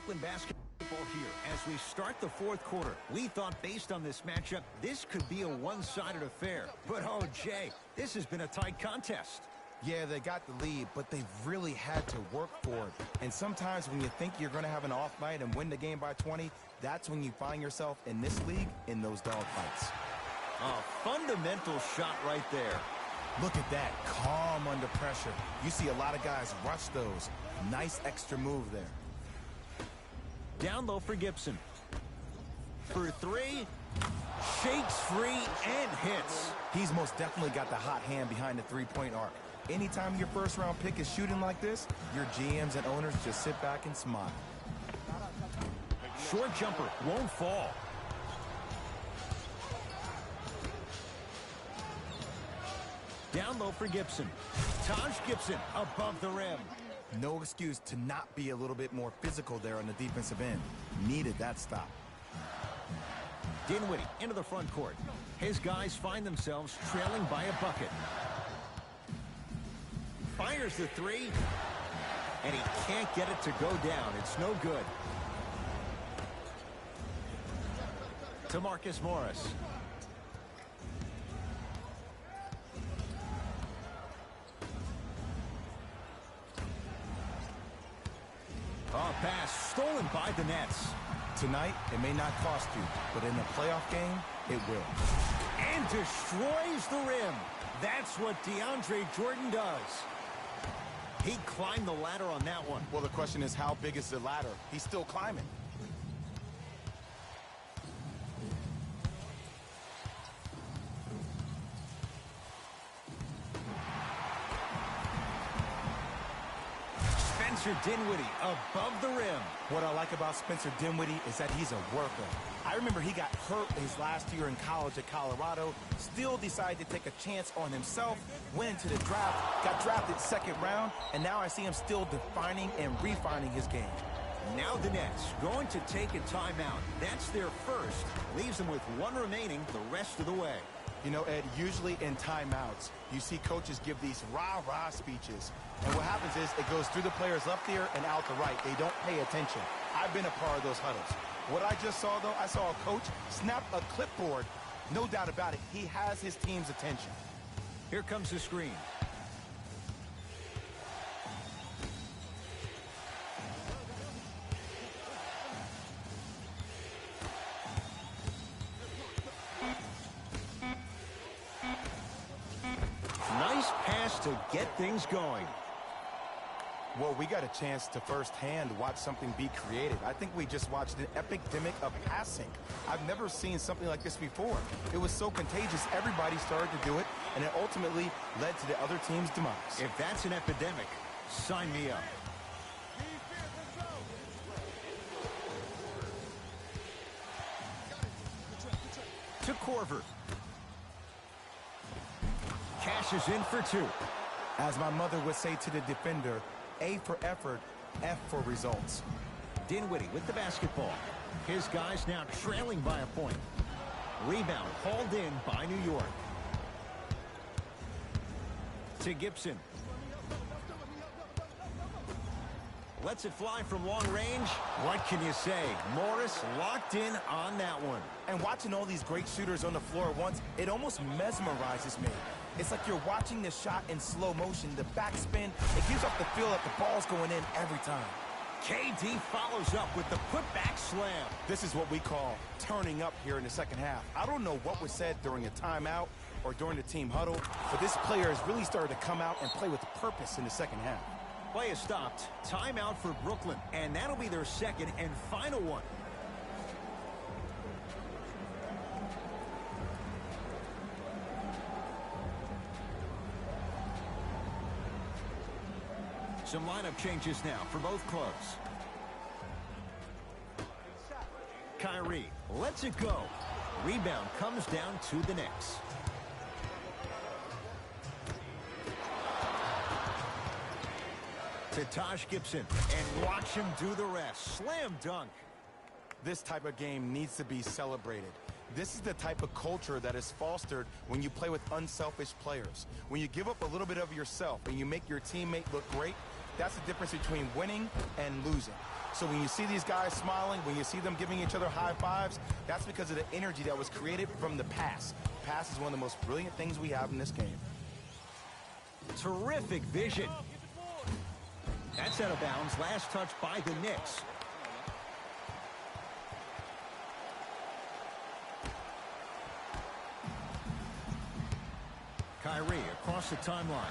Brooklyn basketball here as we start the fourth quarter. We thought based on this matchup, this could be a one-sided affair. But, oh, Jay, this has been a tight contest. Yeah, they got the lead, but they've really had to work for it. And sometimes when you think you're going to have an off night and win the game by 20, that's when you find yourself in this league in those dogfights. A fundamental shot right there. Look at that, calm under pressure. You see a lot of guys rush those. Nice extra move there. Down low for Gibson. For three, shakes free and hits. He's most definitely got the hot hand behind the three-point arc. Anytime your first-round pick is shooting like this, your GMs and owners just sit back and smile. Short jumper won't fall. Down low for Gibson. Taj Gibson above the rim. No excuse to not be a little bit more physical there on the defensive end. Needed that stop. Dinwiddie into the front court. His guys find themselves trailing by a bucket. Fires the three, and he can't get it to go down. It's no good. To Marcus Morris. Oh, pass stolen by the Nets. Tonight, it may not cost you, but in a playoff game, it will. And destroys the rim. That's what DeAndre Jordan does. He climbed the ladder on that one. Well, the question is, how big is the ladder? He's still climbing. Spencer Dinwiddie above the rim. What I like about Spencer Dinwiddie is that he's a worker. I remember he got hurt his last year in college at Colorado, still decided to take a chance on himself, went into the draft, got drafted second round, and now I see him still defining and refining his game. Now the Nets going to take a timeout. That's their first. Leaves them with one remaining the rest of the way. You know, Ed, usually in timeouts, you see coaches give these rah-rah speeches. And what happens is it goes through the players left ear and out the right. They don't pay attention. I've been a part of those huddles. What I just saw, though, I saw a coach snap a clipboard. No doubt about it. He has his team's attention. Here comes the screen. Nice pass to get things going. Well, we got a chance to firsthand watch something be created. I think we just watched an epidemic of passing. I've never seen something like this before. It was so contagious, everybody started to do it, and it ultimately led to the other team's demise. If that's an epidemic, sign me up. To Korver. Cashes in for two. As my mother would say to the defender, A for effort, F for results. Dinwiddie with the basketball. His guys now trailing by a point. Rebound hauled in by New York. To Gibson. Lets it fly from long range. What can you say? Morris locked in on that one. And watching all these great shooters on the floor at once, it almost mesmerizes me. It's like you're watching the shot in slow motion, the backspin. It gives off the feel that the ball's going in every time. KD follows up with the putback slam. This is what we call turning up here in the second half. I don't know what was said during a timeout or during the team huddle, but this player has really started to come out and play with purpose in the second half. Play is stopped. Timeout for Brooklyn, and that'll be their second and final one. Some lineup changes now for both clubs. Kyrie lets it go. Rebound comes down to the Knicks. To Taj Gibson, and watch him do the rest. Slam dunk. This type of game needs to be celebrated. This is the type of culture that is fostered when you play with unselfish players. When you give up a little bit of yourself and you make your teammate look great, that's the difference between winning and losing. So when you see these guys smiling, when you see them giving each other high fives, that's because of the energy that was created from the pass. Pass is one of the most brilliant things we have in this game. Terrific vision. That's out of bounds. Last touch by the Knicks. Kyrie across the timeline.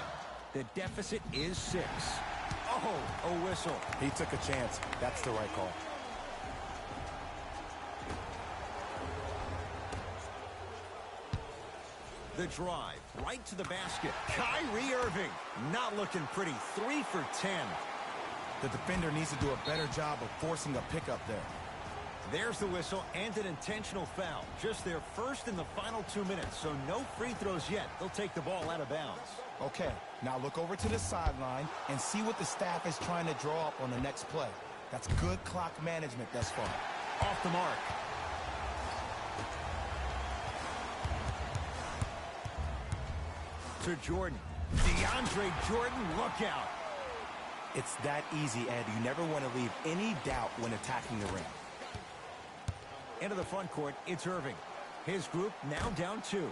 The deficit is 6. Oh, a whistle. He took a chance. That's the right call. The drive right to the basket. Kyrie Irving not looking pretty. 3 for 10. The defender needs to do a better job of forcing a pickup there. There's the whistle and an intentional foul. Just their first in the final 2 minutes, so no free throws yet. They'll take the ball out of bounds. Okay, now look over to the sideline and see what the staff is trying to draw up on the next play. That's good clock management thus far. Off the mark. To Jordan. DeAndre Jordan, look out. It's that easy, Ed. You never want to leave any doubt when attacking the rim. Into the front court, it's Irving. His group now down 2.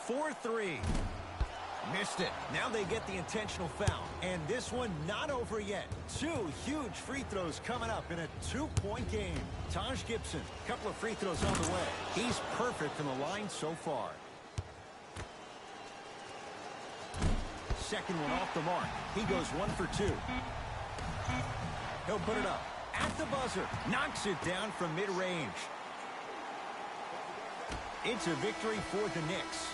4-3. Missed it. Now they get the intentional foul. And this one not over yet. 2 huge free throws coming up in a 2-point game. Taj Gibson, a couple of free throws on the way. He's perfect from the line so far. Second one off the mark. He goes 1 for 2. He'll put it up at the buzzer. Knocks it down from mid-range. It's a victory for the Knicks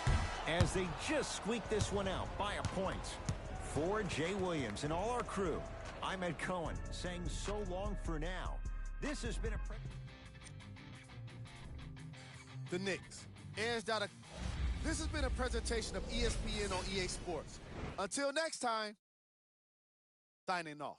as they just squeak this one out by a point. For Jay Williams and all our crew, I'm Ed Cohen saying so long for now. This has been The Knicks. This has been a presentation of ESPN on EA Sports. Until next time, signing off.